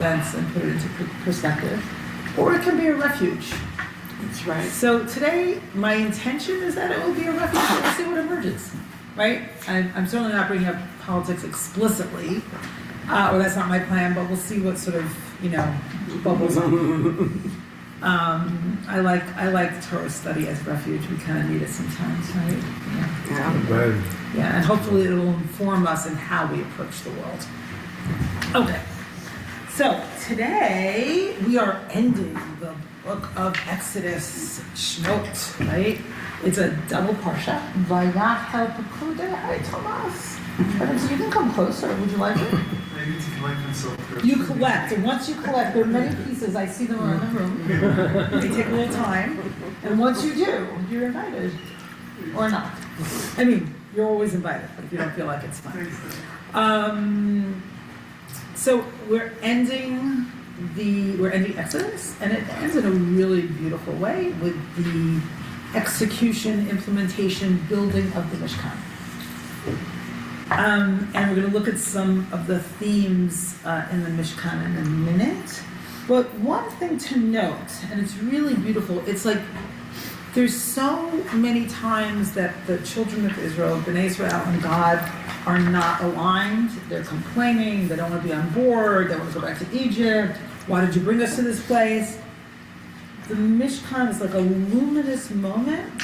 events and put it into perspective, or it can be a refuge. That's right. So today, my intention is that it will be a refuge. We'll see what emerges, right? I'm certainly not bringing up politics explicitly, or that's not my plan, but we'll see what sort of, bubbles up. I like Torah study as refuge. We kind of need it sometimes, right? Yeah, and hopefully it will inform us in how we approach the world. Okay, so today we are ending the book of Exodus, Shmot, right? It's a double parsha. Vayachel Pekudei. Hi, Thomas. So you can come closer. Would you like it? I need to collect myself. You collect, and once you collect, there are many pieces. I see them around the room. They take a little time, and once you do, you're invited, or not. I mean, you're always invited, but if you don't feel like it's fine. So we're ending Exodus, and it ends in a really beautiful way with the execution, implementation, building of the Mishkan. And we're going to look at some of the themes in the Mishkan in a minute. But one thing to note, and it's really beautiful, it's like there's so many times that the children of Israel, Bnei Israel, and God are not aligned. They're complaining, they don't want to be on board, they want to go back to Egypt. Why did you bring us to this place? The Mishkan is like a luminous moment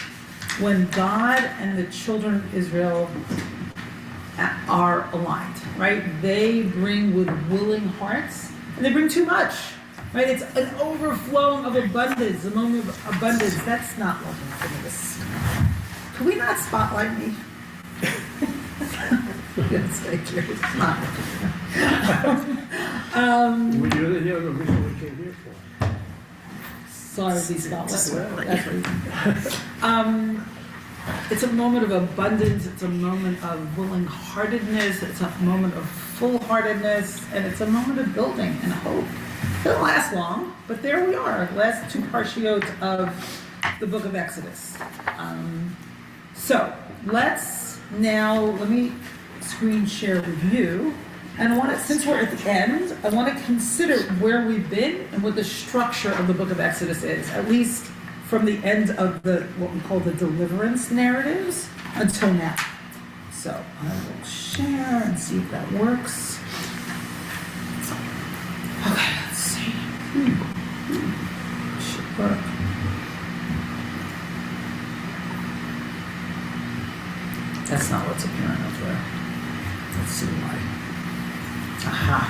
when God and the children of Israel are aligned, right? They bring with willing hearts, and they bring too much, right? It's an overflowing of abundance, a moment of abundance. That's not looking for this. Can we not spotlight me? Yes, thank you. It's not. You're the reason we came here for. Sorry, these spotless. That's what it's a moment of abundance, it's a moment of willing-heartedness, it's a moment of full-heartedness, and it's a moment of building and hope. It doesn't last long, but there we are, last two parshiot of the book of Exodus. So let me screen share with you, and since we're at the end, I want to consider where we've been and what the structure of the book of Exodus is, at least from the end of what we call the deliverance narratives until now. So I will share and see if that works. Okay, let's see. Should work. That's not what's appearing up there. Let's see why. Aha.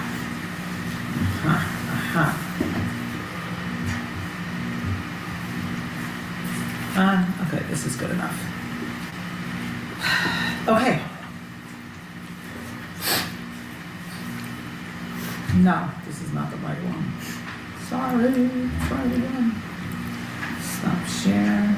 Okay, this is good enough. Okay. No, this is not the right one. Sorry, try it again. Stop share.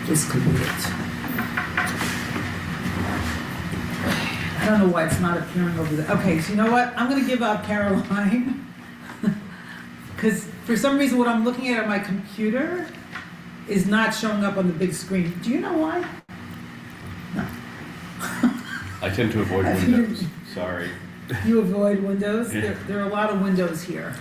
This could be it. I don't know why it's not appearing over there. Okay, so you know what? I'm going to give up Caroline. Because for some reason what I'm looking at on my computer is not showing up on the big screen. Do you know why? No. I tend to avoid windows. Sorry. You avoid windows? Yeah. There are a lot of windows here.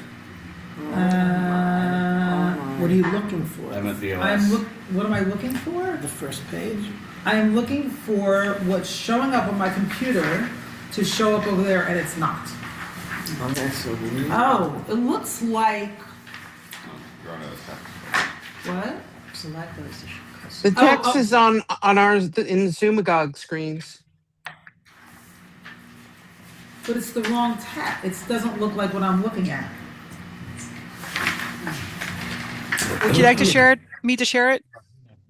What are you looking for? I'm at the OS. What am I looking for? The first page? I'm looking for what's showing up on my computer to show up over there, and it's not. Oh, that's so weird. Oh, it looks like... You're on a What? Select those. The text is on ours in the Zoomagog screens. But it's the wrong tab. It doesn't look like what I'm looking at. Would you like to share it? Me to share it?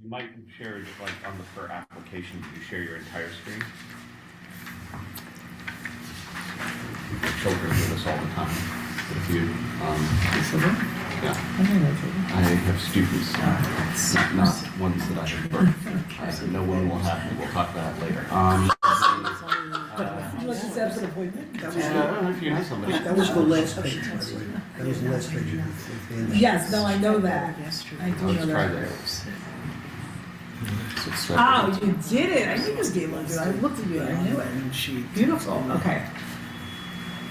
You might share it like on the per application. You share your entire screen. Children do this all the time. If you, yeah. I have students, not ones that I have birthed. No one will have. We'll talk about that later. But I feel like to set up an appointment? That was I don't know if you know somebody. that was the last page, by the way. That was the last page. of the end. Yes, no, I know that. I do Let's know try that. that. Oh, you did it. I knew you was able to do it. I looked at you, I knew it. And she. Beautiful, okay.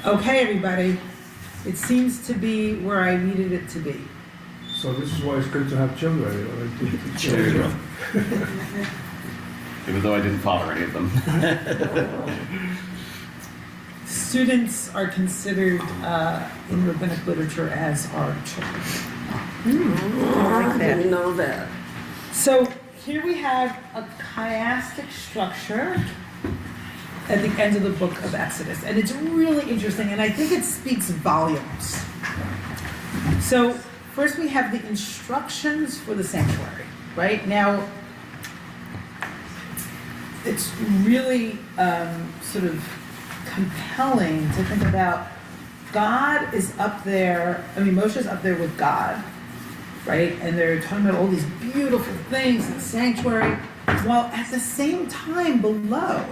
Okay, everybody. It seems to be where I needed it to be. So this is why it's good to have children, you know, like to teach There you go. children. Even though I didn't follow any of them. Students are considered in rabbinic literature as our children. I didn't know that. So here we have a chiastic structure at the end of the book of Exodus. And it's really interesting, and I think it speaks volumes. So first we have the instructions for the sanctuary, right? Now, it's really sort of compelling to think about God is up there, Moshe's up there with God, right? And they're talking about all these beautiful things in the sanctuary, while at the same time below,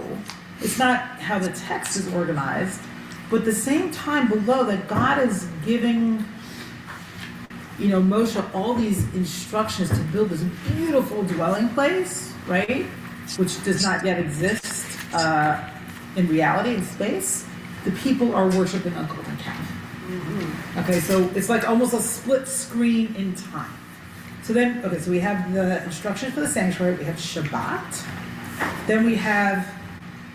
it's not how the text is organized, but at the same time below that God is giving, Moshe all these instructions to build this beautiful dwelling place, right? Which does not yet exist in reality, in space. The people are worshiping a golden calf. Okay, so it's like almost a split screen in time. So we have the instructions for the sanctuary, we have Shabbat. Then we have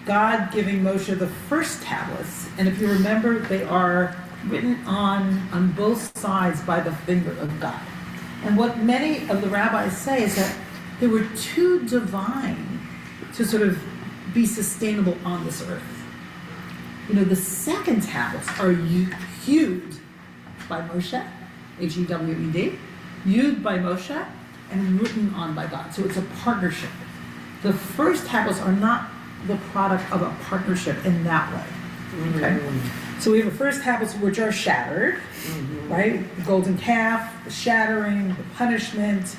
God giving Moshe the first tablets. And if you remember, they are written on both sides by the finger of God. And what many of the rabbis say is that they were too divine to sort of be sustainable on this earth. The second tablets are hewed by Moshe, H-E-W-E-D, hewed by Moshe, and written on by God. So it's a partnership. The first tablets are not the product of a partnership in that way. Okay? So we have the first tablets which are shattered, right? The golden calf, the shattering, the punishment.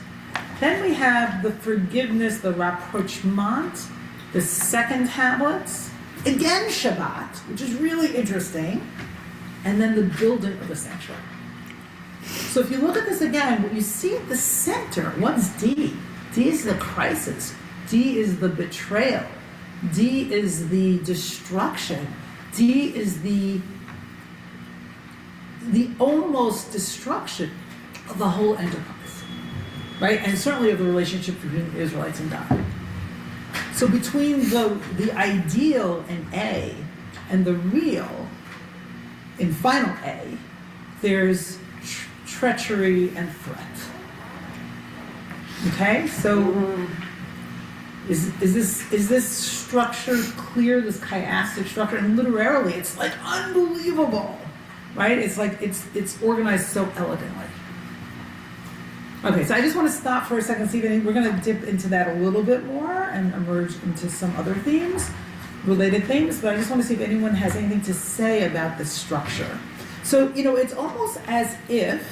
Then we have the forgiveness, the rapprochement, the second tablets, again Shabbat, which is really interesting, and then the building of the sanctuary. So if you look at this again, what you see at the center, what's D? D is the crisis. D is the betrayal. D is the destruction. D is the almost destruction of the whole enterprise, right? And certainly of the relationship between the Israelites and God. So between the ideal in A and the real in final A, there's treachery and threat. Okay, so is this structure clear? This chiastic structure, and literally, it's like unbelievable, right? It's like it's organized so elegantly. Okay, so I just want to stop for a second, see if we're going to dip into that a little bit more and emerge into some other themes, related things, but I just want to see if anyone has anything to say about this structure. So, it's almost as if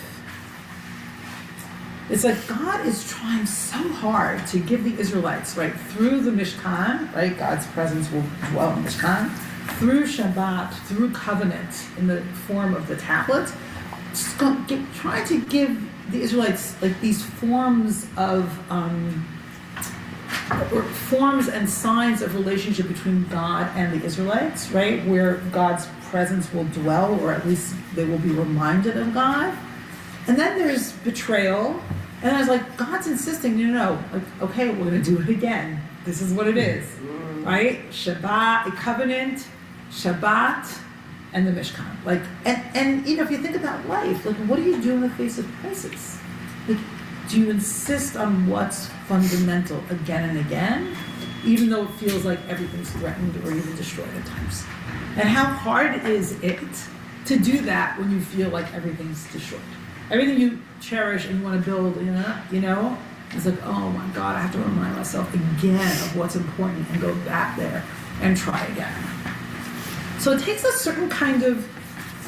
it's like God is trying so hard to give the Israelites, right, through the Mishkan, right, God's presence will dwell in Mishkan, through Shabbat, through covenant in the form of the tablets, trying to give the Israelites like these forms of forms and signs of relationship between God and the Israelites, right? Where God's presence will dwell, or at least they will be reminded of God. And then there's betrayal, and there's like God's insisting, no, like, okay, we're going to do it again. This is what it is, right? Shabbat, a covenant, Shabbat, and the Mishkan. Like, and if you think about life, like, what do you do in the face of crisis? Like, do you insist on what's fundamental again and again, even though it feels like everything's threatened or even destroyed at times? And how hard is it to do that when you feel like everything's destroyed? Everything you cherish and you want to build, it's like, oh my God, I have to remind myself again of what's important and go back there and try again. So it takes a certain kind of,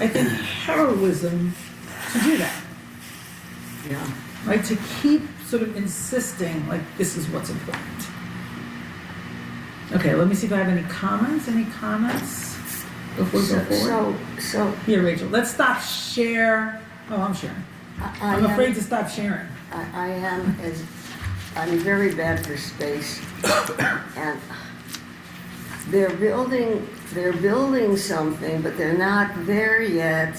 I think, heroism to do that. Yeah. Right? To keep sort of insisting, like, this is what's important. Okay, let me see if I have any comments. Any comments? before we go forward? So, Here, Rachel, let's stop share. Oh, I'm sharing. I'm afraid to stop sharing. I am, I'm very bad for space. And they're building something, but they're not there yet.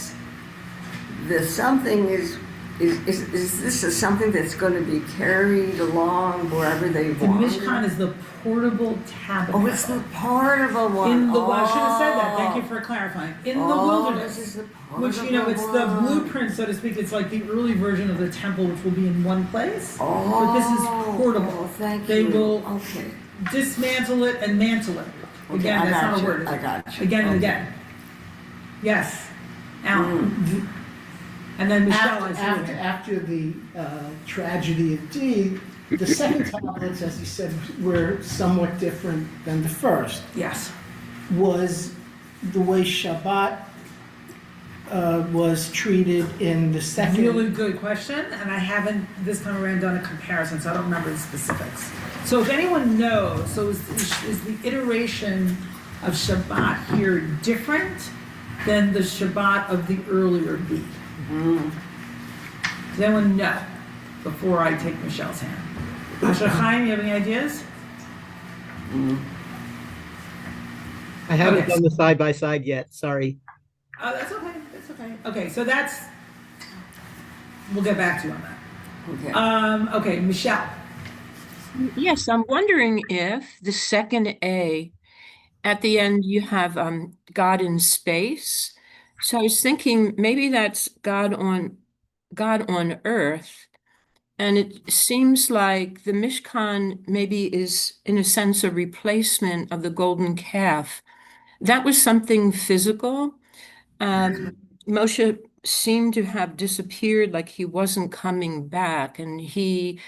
The something is this something that's going to be carried along wherever they The want? Mishkan is the portable tabernacle. Oh, it's the portable one. In the, well, I should have said that. Thank you for clarifying. In the wilderness, this is the which, you know, it's the portable one. blueprint, so to speak. It's like the early version of the temple, which will be in one place. But this is portable. Oh, thank They you. will Okay. dismantle it and mantle it. Okay, Again, I that's got not a you. word. is I it? got you. Again and Okay. again. Yes. Alan. And then Michelle, I see you here. After the tragedy of D, the second tablets, as you said, were somewhat different than the first. Yes. Was the way Shabbat was treated in the second. Really good question, and I haven't this time around done a comparison, so I don't remember the specifics. So if anyone knows, so is the iteration of Shabbat here different than the Shabbat of the earlier B? Does anyone know before I take Michelle's hand? Asher Chaim, you have any ideas? I haven't Okay. done the side by side yet. Sorry. Oh, that's okay. That's okay. Okay, so we'll get back to you on that. Okay. Okay, Michelle. Yes, I'm wondering if the second A, at the end you have God in space. So I was thinking maybe that's God on earth. And it seems like the Mishkan maybe is, in a sense, a replacement of the golden calf. That was something physical. Moshe seemed to have disappeared, like he wasn't coming back. And he,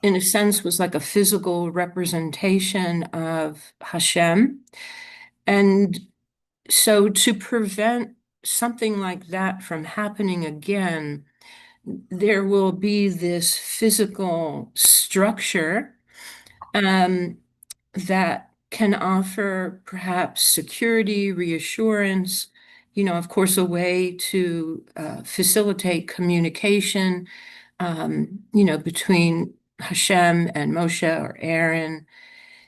in a sense, was like a physical representation of Hashem. And so to prevent something like that from happening again, there will be this physical structure that can offer perhaps security, reassurance, of course, a way to facilitate communication, between Hashem and Moshe or Aaron.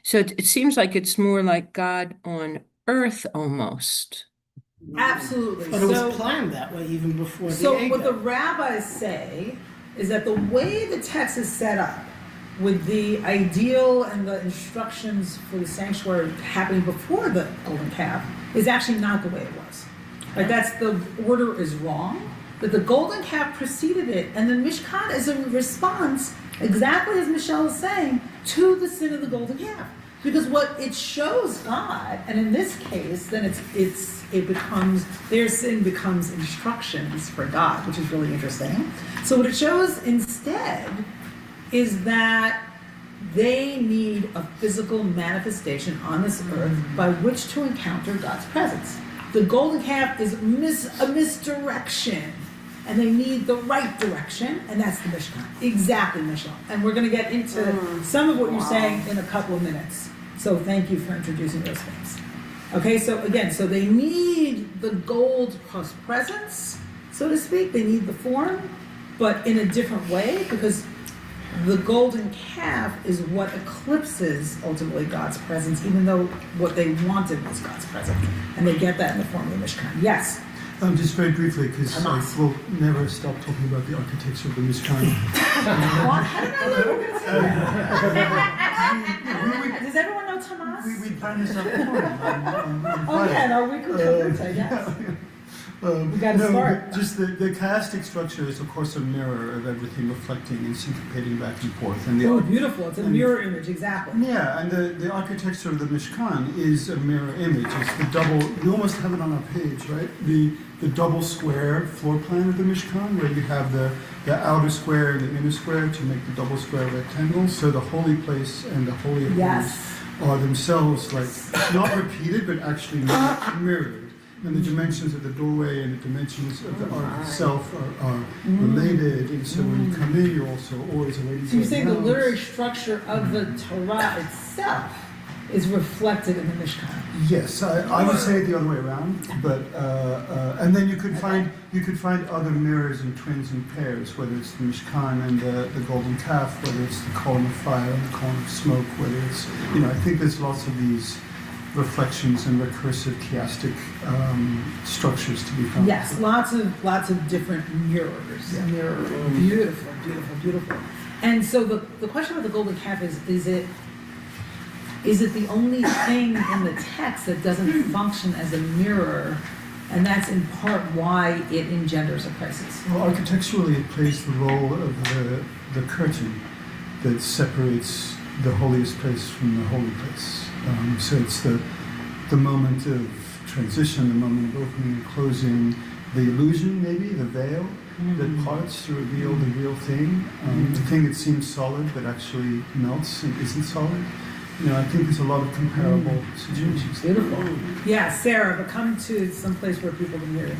So it seems like it's more like God on earth almost. Absolutely. But it was planned that way even before the So Egg. what the rabbis say is that the way the text is set up, with the ideal and the instructions for the sanctuary happening before the golden calf, is actually not the way it was. Like that's the order is wrong. But the golden calf preceded it, and the Mishkan is a response, exactly as Michelle is saying, to the sin of the golden calf. Because what it shows God, and in this case, then it becomes, their sin becomes instructions for God, which is really interesting. So what it shows instead is that they need a physical manifestation on this earth by which to encounter God's presence. The golden calf is a misdirection, and they need the right direction, and that's the Mishkan. Exactly, Michelle. And we're going to get into some of what you're saying in a couple of minutes. So thank you for introducing those things. Okay, so again, so they need the gold plus presence, so to speak. They need the form, but in a different way, because the golden calf is what eclipses ultimately God's presence, even though what they wanted was God's presence. And they get that in the form of the Mishkan. Yes? Just very briefly, because we'll never stop talking about the architecture of the Mishkan. What? How did I know you were going to say that? Does everyone know Tomas? We planned this out on Oh, yeah, no, we could cover it, yes. We got to start. But just the chiastic structure is, of course, a mirror of everything reflecting and syncopating back and forth. And Oh, beautiful. It's a mirror image, exactly. Yeah, and the architecture of the Mishkan is a mirror image. It's the double, we almost have it on our page, right? The double square floor plan of the Mishkan, where you have the outer square and the inner square to make the double square rectangle. So the holy place and the holy of holies are themselves like not repeated, but actually mirrored. And the dimensions of the doorway and the dimensions of the ark itself are related. And so when you come in, you're also always awaiting. So you're saying the literary structure of the Torah itself is reflected in the Mishkan. Yes, I would say it the other way around, but and then you could find other mirrors and twins and pairs, whether it's the Mishkan and the golden calf, whether it's the column of fire and the column of smoke, whether it's I think there's lots of these reflections and recursive chiastic structures to be found. Yes, lots of different mirrors. Yeah. Beautiful, beautiful, beautiful. And so the question about the golden calf is it the only thing in the text that doesn't function as a mirror, and that's in part why it engenders a crisis? Well, architecturally, it plays the role of the curtain that separates the holiest place from the holy place. So it's the moment of transition, the moment of opening and closing, the illusion, maybe the veil that parts to reveal the real thing, the thing that seems solid but actually melts and isn't solid. I think there's a lot of comparable situations. Beautiful. Yeah, Sarah, but come to some place where people can hear you.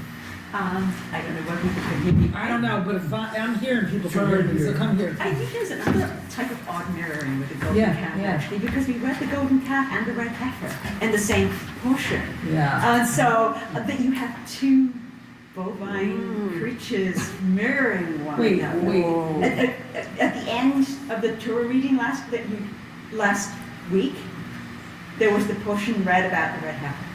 I don't know what people can hear me. I don't know, but if I'm hearing people can hear me, so come here. I think there's another type of art mirroring with the golden calf, yeah. actually, because we read the golden calf and the red heifer in the same portion. Yeah. So that you have two bovine creatures mirroring one another. Wait. At the end of the Torah reading last week, there was the portion read about the red heifer.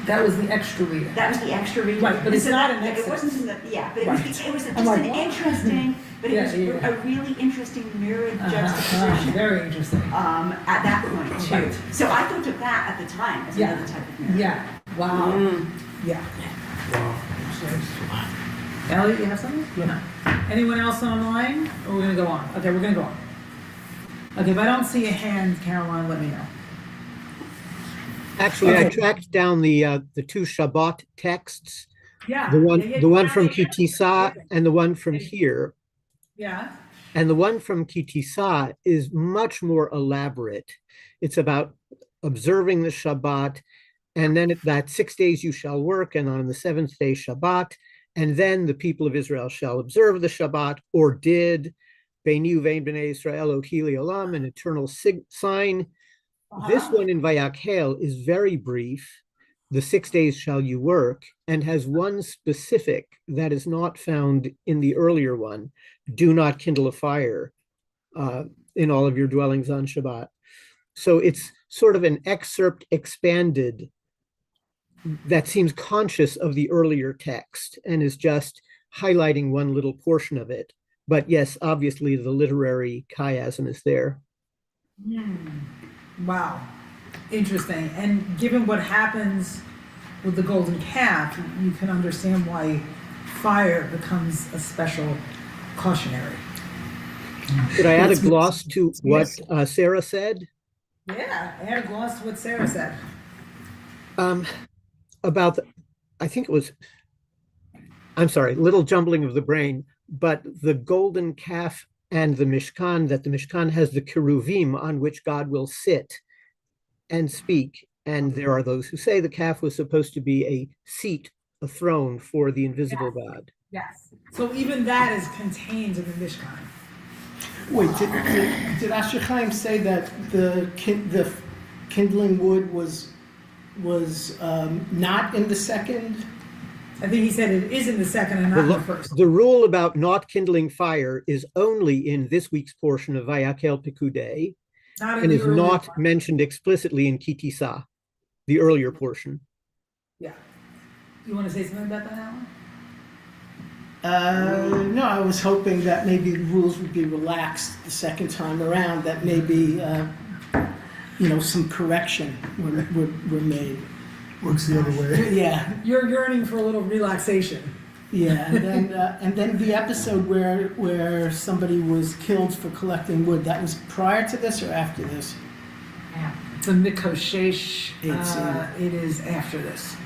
That was the extra reading. That was the extra reading. Right, but it's So not that- an It extra. wasn't in the, yeah, but Right. it was just I'm like, an what? interesting, but Yeah, it was yeah. a really interesting mirrored juxtaposition Very interesting. at that point too. Right. So I thought of that at the time as Yeah. another type of mirror. Yeah. Wow. Yeah. Wow, that's nice. Ellie, you have something? No. Anyone else online? Or we're gonna go on? Okay, we're gonna go on. Okay, if I don't see a hand, Caroline, let me know. Actually, I Okay. tracked down the two Shabbat texts, Yeah. the one Yeah, the one yeah, from yeah. Kitisa and the one from here. Yeah. And the one from Kitisa is much more elaborate. It's about observing the Shabbat, and then that 6 days you shall work, and on the seventh day Shabbat, and then the people of Israel shall observe the Shabbat, or did, Beinu vein b'nei Israel otili olam, an eternal sign. This one in Vayakhel is very brief. The 6 days shall you work, and has one specific that is not found in the earlier one. Do not kindle a fire in all of your dwellings on Shabbat. So it's sort of an excerpt expanded that seems conscious of the earlier text and is just highlighting one little portion of it. But yes, obviously the literary chiasm is there. Wow. Interesting. And given what happens with the golden calf, you can understand why fire becomes a special cautionary. Could I add a gloss to what Sarah said? Yeah, add a gloss to what Sarah said. About, I think it was, I'm sorry, little jumbling of the brain, but the golden calf and the Mishkan, that the Mishkan has the keruvim on which God will sit and speak. And there are those who say the calf was supposed to be a seat, a throne for the invisible God. Yes. So even that is contained in the Mishkan. Wait, did Asher Chaim say that the kindling wood was not in the second? I think he said it is in the second and not in the first. The rule about not kindling fire is only in this week's portion of Vayakhel Pekudei, Not in and the is early not part. mentioned explicitly in Kitisa, the earlier portion. Yeah. You want to say something about that, Alan? No, I was hoping that maybe the rules would be relaxed the second time around, that maybe, some correction were made. Works the other way. Yeah, You're yearning for a little relaxation. yeah, and then the episode where somebody was killed for collecting wood, that was prior to this or after this? The Mikoshesh, It's, it is after this.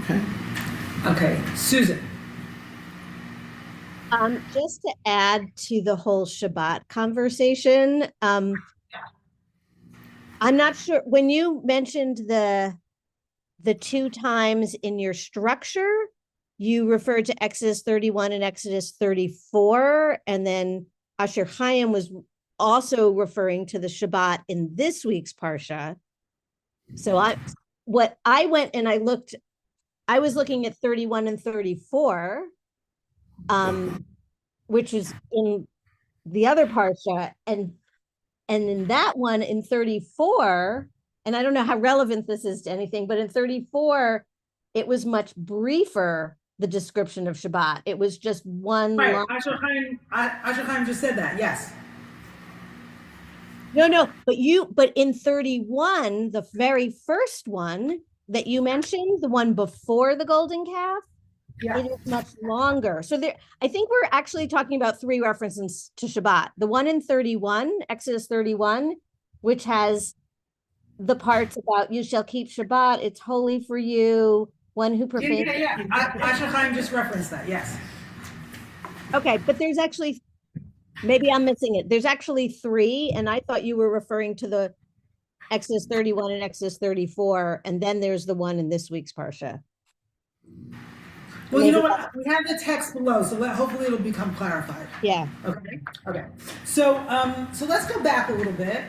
Okay. Okay, Susan. Just to add to the whole Shabbat conversation, I'm not sure when you mentioned the two times in your structure, you referred to Exodus 31 and Exodus 34, and then Asher Chaim was also referring to the Shabbat in this week's Parsha. So I was looking at 31 and 34, which is in the other Parsha, and in that one, in 34, and I don't know how relevant this is to anything, but in 34, it was much briefer, the description of Shabbat. It was just one Right, line. Asher Chaim just said that, yes. No, but in 31, the very first one that you mentioned, the one before the golden calf, Yeah. it is much longer. So I think we're actually talking about 3 references to Shabbat. The one in 31, Exodus 31, which has the parts about you shall keep Shabbat, it's holy for you, one who profanes. Yeah. Asher Chaim just referenced that, yes. Okay, but there's actually, maybe I'm missing it. There's actually 3, and I thought you were referring to the Exodus 31 and Exodus 34, and then there's the one in this week's Parsha. Well, you know what? We have the text below, so hopefully it'll become clarified. Yeah. Okay. So let's go back a little bit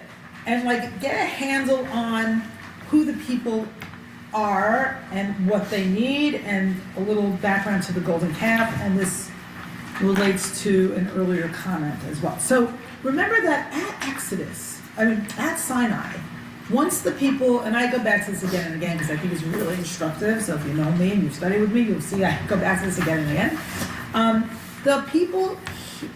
and like get a handle on who the people are and what they need, and a little background to the golden calf, and this relates to an earlier comment as well. So remember that at Sinai, once the people, and I go back to this again and again because I think it's really instructive, so if you know me and you study with me, you'll see I go back to this again and again. The people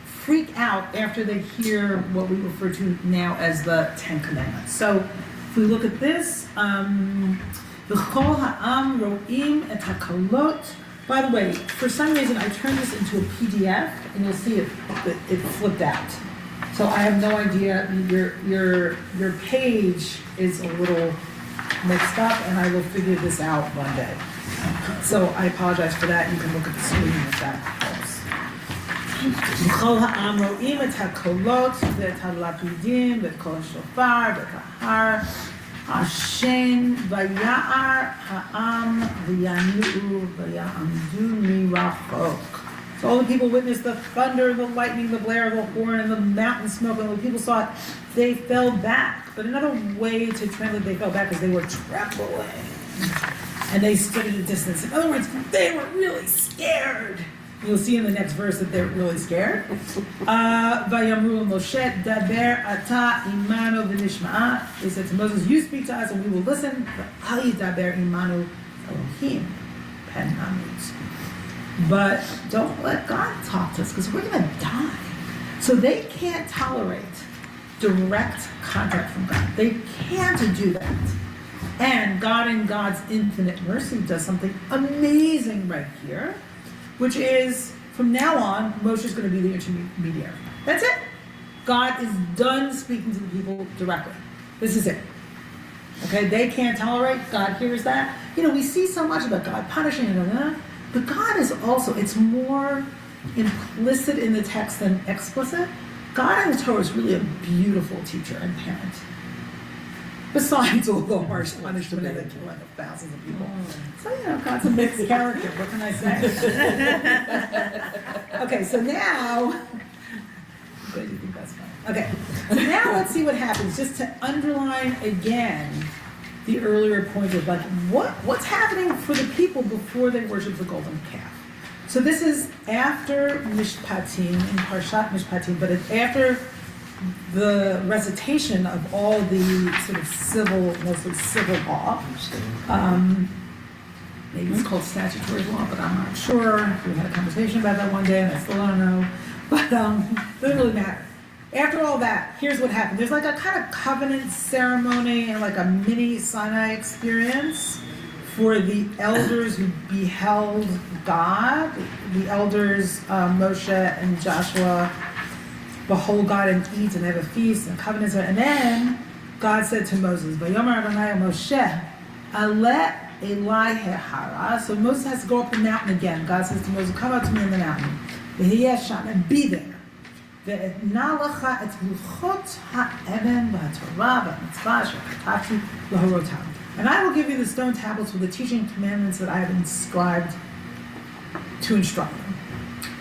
freak out after they hear what we refer to now as the 10 Commandments. So if we look at this, V'chol ha'am ro'im et hakalot. By the way, for some reason I turned this into a PDF and you'll see it flipped out. So I have no idea, your page is a little mixed up, and I will figure this out one day. So I apologize for that. You can look at the screen if that helps. V'chol ha'am ro'im et hakolot v'et halapidim v'et kol shofar v'et ha'ar Hashem v'ya'ar ha'am v'yanu'u v'ya'amdu mirachok. So all the people witnessed the thunder, the lightning, the blare of the horn, and the mountain smoke, and when people saw it, they fell back. But another way to translate they fell back is they were trembling. And they stood at a distance. In other words, they were really scared. You'll see in the next verse that they're really scared. Vayamru Moshe daber ata imanu v'nishma'a. They said to Moses, you speak to us and we will listen. V'ali daber imanu Elohim pen hamut. But don't let God talk to us because we're going to die. So they can't tolerate direct contact from God. They can't do that. And God, in God's infinite mercy, does something amazing right here, which is from now on, Moshe's going to be the intermediary. That's it. God is done speaking to the people directly. This is it. Okay, they can't tolerate. God hears that. You know, we see so much about God punishing and but God is also, it's more implicit in the text than explicit. God in the Torah is really a beautiful teacher and parent. Besides all the harsh punishment and the killing of thousands of people. So, you know, God's a mixed character. What can I say? Okay, so now, good, you think that's funny. Okay, so now let's see what happens. Just to underline again the earlier point of like what's happening for the people before they worship the golden calf. So this is after Mishpatim, in Parshat Mishpatim, but it's after the recitation of all the sort of civil, mostly civil law. Maybe it's called statutory law, but I'm not sure. We had a conversation about that one day, and I still don't know. But it doesn't really matter. After all that, here's what happened. There's like a kind of covenant ceremony and like a mini Sinai experience for the elders who beheld God. The elders, Moshe and Joshua, behold God and eat and have a feast and covenants. And then God said to Moses, Vayomer Adonai Moshe, Ale Elai Hehara. So Moses has to go up the mountain again. God says to Moses, come out to me in the mountain. And be there. And I will give you the stone tablets with the teaching commandments that I have inscribed to instruct them.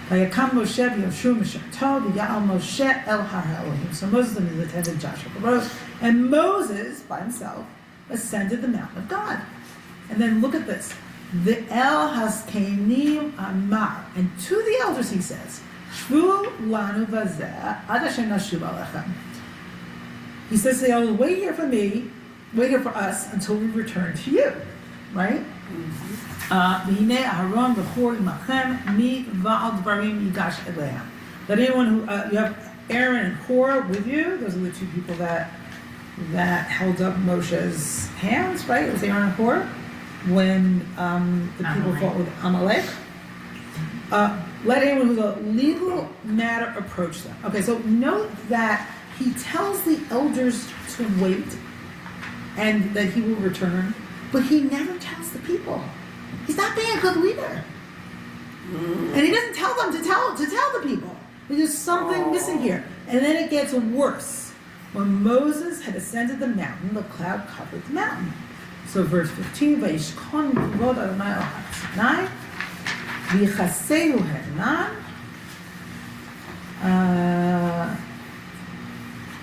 Vayakam Moshe v'Yoshua Mishpato v'Ya'al Moshe el Har Elohim. So Moses and his attendant Joshua arose, and Moses by himself ascended the mountain of God. And then look at this. The El Haskenim Amar, and to the elders he says, Shvu lanu vazeh ad asher nashuv alechem. He says to the elders, wait here for me, wait here for us until we return to you, right? V'hinei Aharon v'chor imachem mi va'al dvarim yigash elehem. That anyone who, you have Aaron and Hor with you, those are the two people that held up Moshe's hands, right? It was Aaron and Hor when the people fought with Amalek. Let anyone who's a legal matter approach them. Okay, so note that he tells the elders to wait and that he will return, but he never tells the people. He's not being a good leader. And he doesn't tell them to tell the people. There's something missing here. And then it gets worse. When Moses had ascended the mountain, the cloud covered the mountain. So verse 15, Vayishkon kavod Adonai al har Sinai, v'yichasehu ha'enan.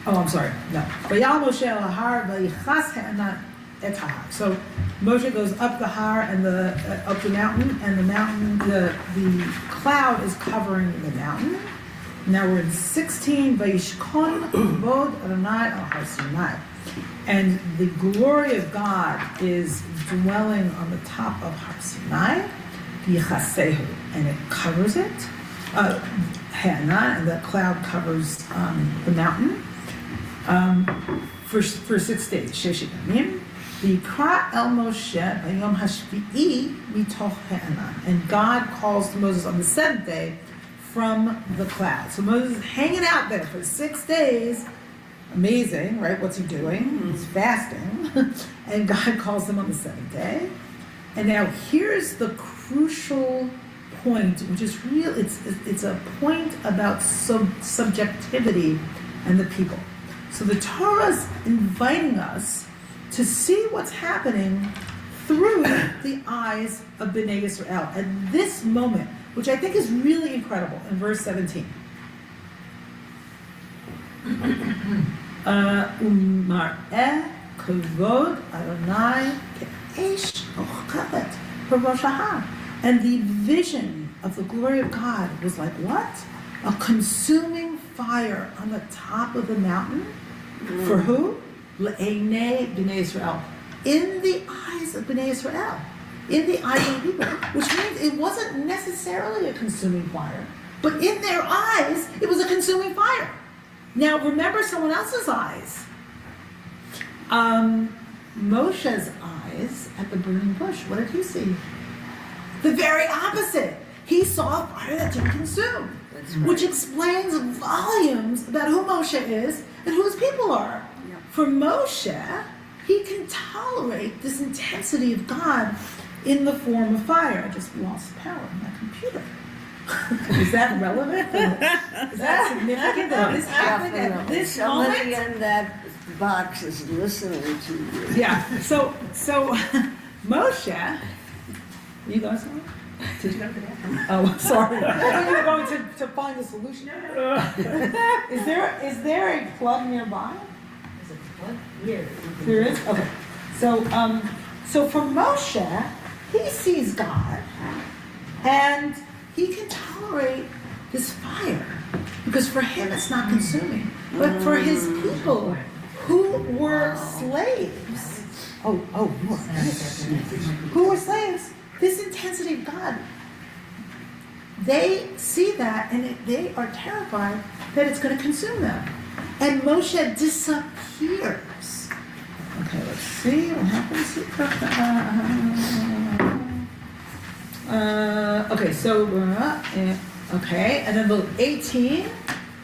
I'm sorry. No. Vayal Moshe el har v'yichas ha'enan et har. So Moshe goes up the har and up the mountain, and the cloud is covering the mountain. Now we're in 16. Vayishkon kavod Adonai al har Sinai. And the glory of God is dwelling on the top of Har Sinai, Yichasehu, and it covers it. And the cloud covers the mountain for 6 days. Sheshit yamim. V'yikra el Moshe b'yom hashvi'i mitoch ha'enan. And God calls to Moses on the 7th day from the cloud. So Moses is hanging out there for 6 days. Amazing, right? What's he doing? He's fasting. And God calls him on the 7th day. And now here's the crucial point, which is real. It's a point about subjectivity and the people. So the Torah's inviting us to see what's happening through the eyes of Bnei Yisrael at this moment, which I think is really incredible in verse 17. Umar'eh kavod Adonai ke'esh ochkavet b'rosh ha'ar. And the vision of the glory of God was like what? A consuming fire on the top of the mountain. For who? Le'enei Bnei Yisrael. In the eyes of Bnei Yisrael. In the eyes of the people. Which means it wasn't necessarily a consuming fire, but in their eyes, it was a consuming fire. Now remember someone else's eyes. Moshe's eyes at the burning bush. What did he see? The very opposite. He saw a fire that didn't consume. Which explains volumes about who Moshe is and who his people are. Yep. For Moshe, he can tolerate this intensity of God in the form of fire. I just lost power in my computer. Is that relevant? Is that significant that this happened at this moment? Somebody in that box is listening to you. Yeah. So Moshe, are you going somewhere? Did you go to the bathroom? Oh, sorry. I thought you were going to find a solution. Is there a plug nearby? Is it a plug? Here. There is? Okay. So for Moshe, he sees God and he can tolerate this fire because for him it's not consuming. But for his people who were slaves, who were slaves, this intensity of God, they see that and they are terrified that it's going to consume them. And Moshe disappears. Okay, let's see what happens. Okay, and then look, 18.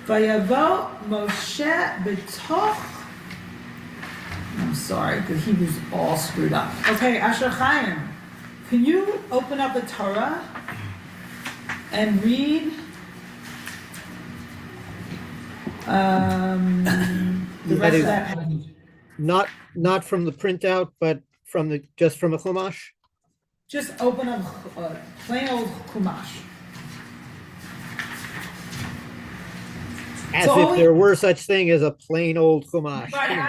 Vayavo Moshe b'toch. I'm sorry, the Hebrew's all screwed up. Okay, Asher Chaim, can you open up the Torah and read the rest of that passage? Not from the printout, but just from a chumash. Just open up plain old Chumash. As So if only- there were such thing as a plain old Chumash. Right, I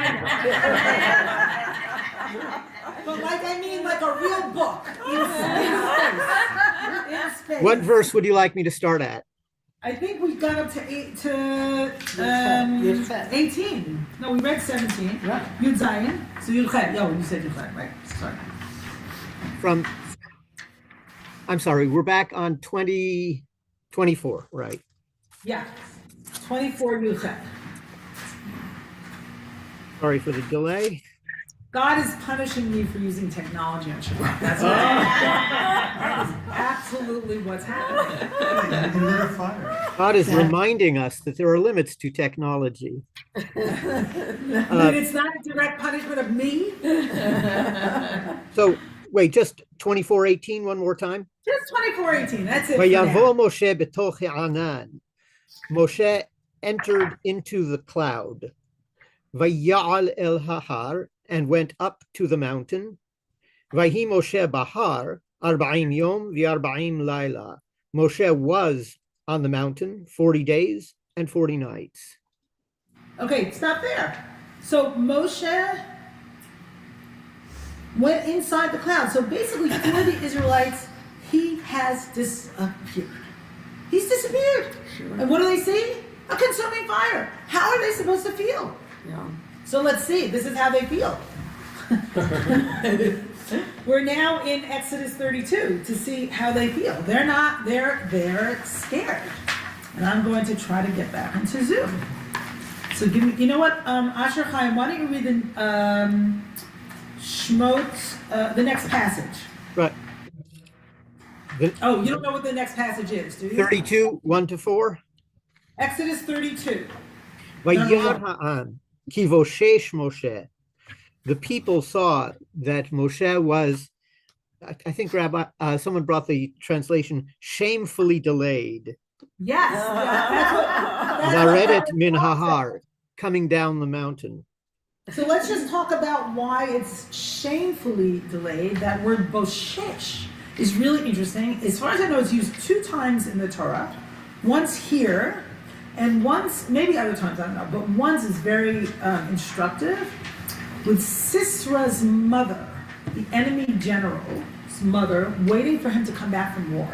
know. But like, I mean, like a real book in space. What verse would you like me to start at? I think we got up to Yud-Chet. 18. No, we read 17. Right. Yud Zayin. So Yud-Chet. Oh, you said Yud-Chet, right? Sorry. I'm sorry, we're back on 2024, right? Yeah. 24 Yud-Chet. Sorry for the delay. God is punishing me for using technology on Shabbat. That's what that is absolutely what's happening. You lit a fire. God is reminding us that there are limits to technology. I mean, it's not a direct punishment of me. So wait, just 24:18 one more time. Just 24:18. That's it. For Vayavo now. Moshe betoch ha'anan. Moshe entered into the cloud. Vayal el hahar, and went up to the mountain. Vayhi Moshe bahar 40 yom v'arba'im laila. Moshe was on the mountain 40 days and 40 nights. Okay, stop there. So Moshe went inside the cloud. So basically, for the Israelites, he has disappeared. He's disappeared. Sure. And what do they see? A consuming fire. How are they supposed to feel? Yeah. So let's see. This is how they feel. We're now in Exodus 32 to see how they feel. They're scared. And I'm going to try to get back into Zoom. So give me, you know what, Asher Chaim, why don't you read the Shmot, the next passage? Right. Oh, you don't know what the next passage is, do you? 32, 1-4. Exodus 32. Vayar ha'am ki voshesh Moshe. The people saw that Moshe was, I think Rabbi, someone brought the translation, shamefully delayed. Yes. Laredet min hahar, coming down the mountain. So let's just talk about why it's shamefully delayed. That word boshesh is really interesting. As far as I know, it's used 2 times in the Torah. Once here, and once, maybe other times, I don't know, but once is very instructive. With Sisera's mother, the enemy general's mother, waiting for him to come back from war.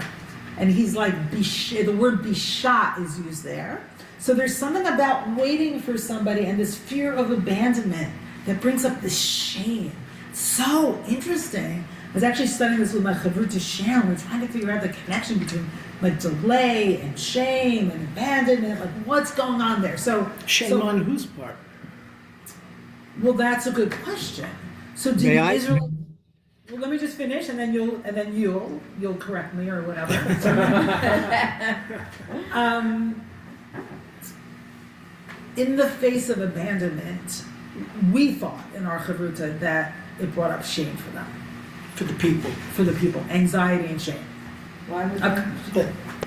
And he's like, the word bishat is used there. So there's something about waiting for somebody and this fear of abandonment that brings up this shame. So interesting. I was actually studying this with my chavruta Sharon. We're trying to figure out the connection between like delay and shame and abandonment, like what's going on there. So Shame on whose part? Well, that's a good question. So did May I? Israel? Well, let me just finish, and then you'll correct me or whatever. In the face of abandonment, we thought in our chavruta that it brought up shame for them, For the people. for the people, anxiety and shame. Why would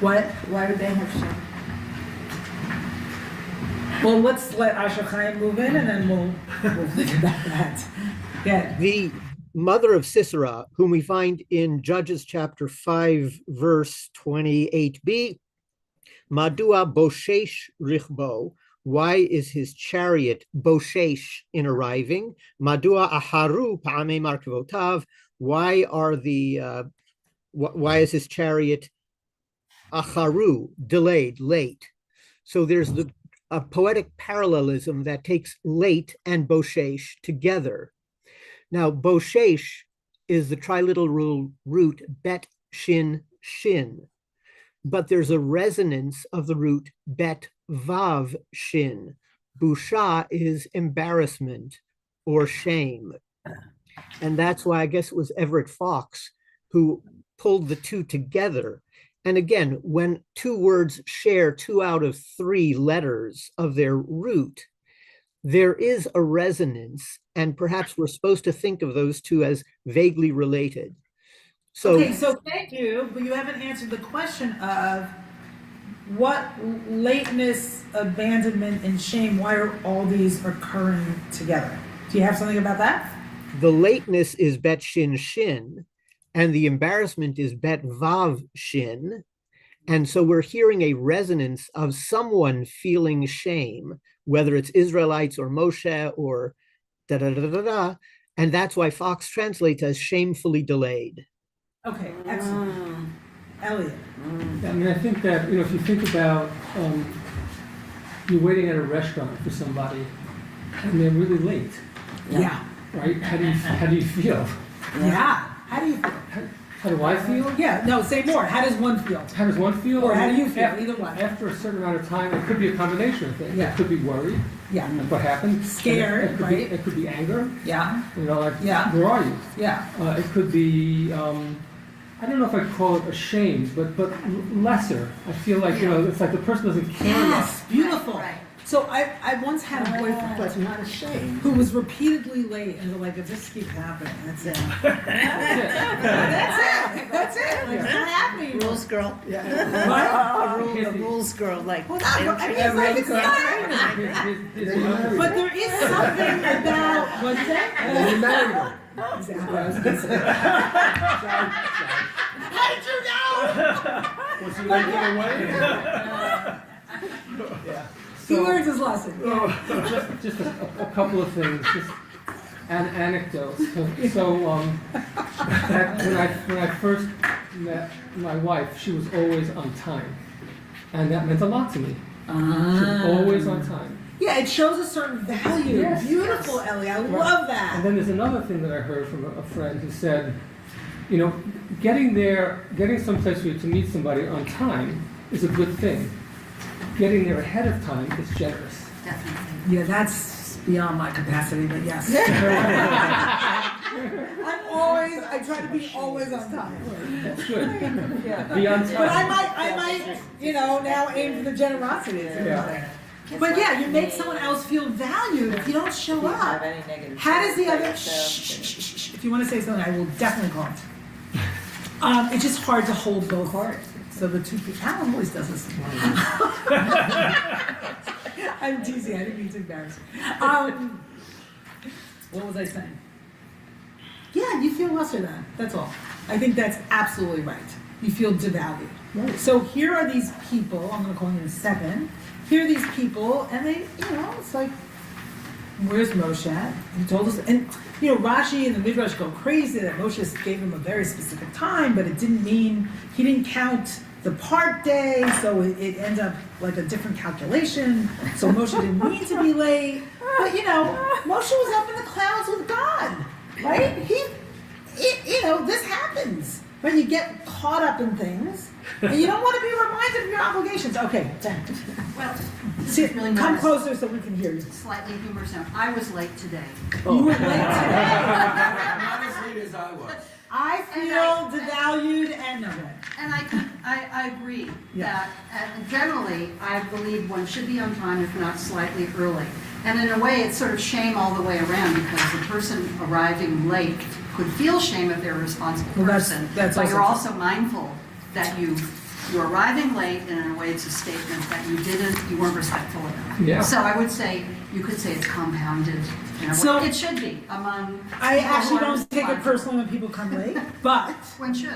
What? Why would they have shame? Well, let's let Asher Chaim move in, and then we'll think about that. Yeah. The mother of Sisera, whom we find in Judges chapter 5, verse 28b, Madua boshesh richbo, why is his chariot boshesh in arriving? Madua aharu pa'amei markavotav, why is his chariot acharu, delayed, late? So there's a poetic parallelism that takes late and boshesh together. Now, boshesh is the triliteral root bet shin shin, but there's a resonance of the root bet vav shin. Busha is embarrassment or shame. And that's why I guess it was Everett Fox who pulled the two together. And again, when 2 words share 2 out of 3 letters of their root, there is a resonance, and perhaps we're supposed to think of those 2 as vaguely related. So, Okay, so thank you, but you haven't answered the question of what lateness, abandonment, and shame, why are all these occurring together? Do you have something about that? the lateness is bet shin shin, and the embarrassment is bet vav shin, And so we're hearing a resonance of someone feeling shame, whether it's Israelites or Moshe or da da da da da. And that's why Fox translates as shamefully delayed. Okay, excellent. Elliot. I mean, I think that, you know, if you think about you're waiting at a restaurant for somebody and they're really late, Yeah. right? How do you feel? Yeah. How do you feel? How do I feel? Yeah, no, say more. How does one feel? How does one feel? Or how do you feel? After, Either one. After a certain amount of time, it could be a combination of things. Yeah. It could be worry. Yeah. What happened? Scared, it could right? Be, it could be anger. Yeah. You know, like, Yeah. where are you? Yeah. It could be, I don't know if I call it ashamed, but lesser. I feel like, you know, it's like the person doesn't care enough. Yes, beautiful. Right. So I once had a boyfriend But not ashamed. who was repeatedly late, and they're like, if this keeps happening, that's it. That's it. Like, it's not happening. Rules girl. What? The rules girl, like. Well, I mean, it's like it's not happening. But there is something about what's that? You married her. Exactly. I was gonna say. How did you know? Was he like get away? Yeah. He learns his lesson. Yeah. Just a couple of things, just an anecdote. So when I first met my wife, she was always on time, and that meant a lot to me. She was always on time. Yeah, it shows a certain value. Yes. Beautiful, Ellie. I love that. And then there's another thing that I heard from a friend who said, you know, getting someplace to meet somebody on time is a good thing. Getting there ahead of time is generous. Definitely. Yeah, that's beyond my capacity, but yes. I try to be always on time. That's good. Yeah. Be on time. But I might, you know, now aim for the generosity. Yeah. But yeah, you make someone else feel valued if you don't show up. How does the other, shh, if you want to say something, I will definitely call it. It's just hard to hold both hearts. So the two people, Alan always does this. I'm teasing, I didn't mean to embarrass you. What was I saying? Yeah, you feel lesser than, that's all. I think that's absolutely right. You feel devalued. Right. So here are these people, I'm gonna call you in a second. Here are these people, and they, you know, it's like, where's Moshe? He told us, and you know, Rashi and the Midrash go crazy that Moshe gave him a very specific time, but it didn't mean, he didn't count the part day, so it ends up like a different calculation. So Moshe didn't mean to be late, but you know, Moshe was up in the clouds with God, right? You know, this happens when you get caught up in things, and you don't want to be reminded of your obligations. Okay, Jen. Well, this See, is really come not closer so we can hear you. slightly humorous now. I was late today. You were late today. Not as late as I was. I feel devalued and no way. And I agree Yeah. that generally, I believe one should be on time, if not slightly early. And in a way, it's sort of shame all the way around, because the person arriving late could feel shame if they're a responsible Well, that's- person. that's But also you're true. also mindful that you're arriving late, and in a way, it's a statement that you weren't respectful enough. Yeah. So I would say, you could say it's compounded. You know, So- it should be among. I people who actually are don't take it responsible. personally when people come late, but One should.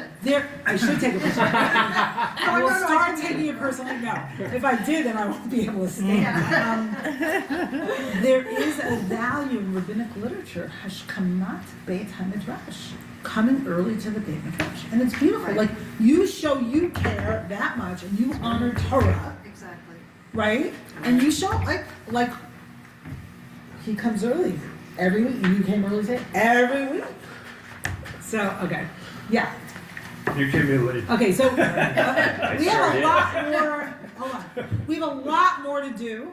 I should take it personally. I will start taking it personally. No, if I did, then I won't be able to stand. There is a value in rabbinic literature, hashkamat beit hamidrash, coming early to the beit midrash, and it's beautiful. Right. Like you show you care that much, and you honor Torah, Exactly. right? And you show like he comes early every week. You came early today every week. So okay, yeah. You came in late. Okay, so we have a lot more. Hold on, we have a lot more to do.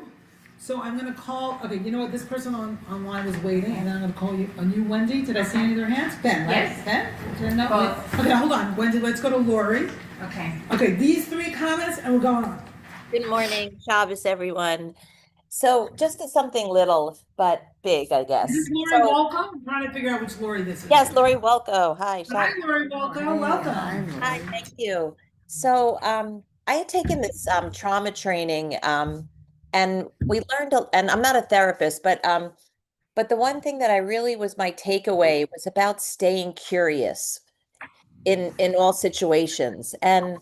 So I'm gonna call. Okay, you know what? This person online was waiting, and then I'm gonna call you. On you, Wendy. Did I see any of their hands? Ben, right? Yes. Ben. Did I know? Both. Okay, hold on, Wendy. Let's go to Lori. Okay. Okay, these three comments, and we're going on. Good morning, Shabbos, everyone. So just something little but big, I guess. Is this Lori So, Walco? I'm trying to figure out which Lori this is. yes, Lori Welko. Hi, Hi, Shabbos. Lori Walco. Welcome. Hi, thank you. So I had taken this trauma training, and we learned, and I'm not a therapist, but the one thing that I really was my takeaway was about staying curious in all situations. And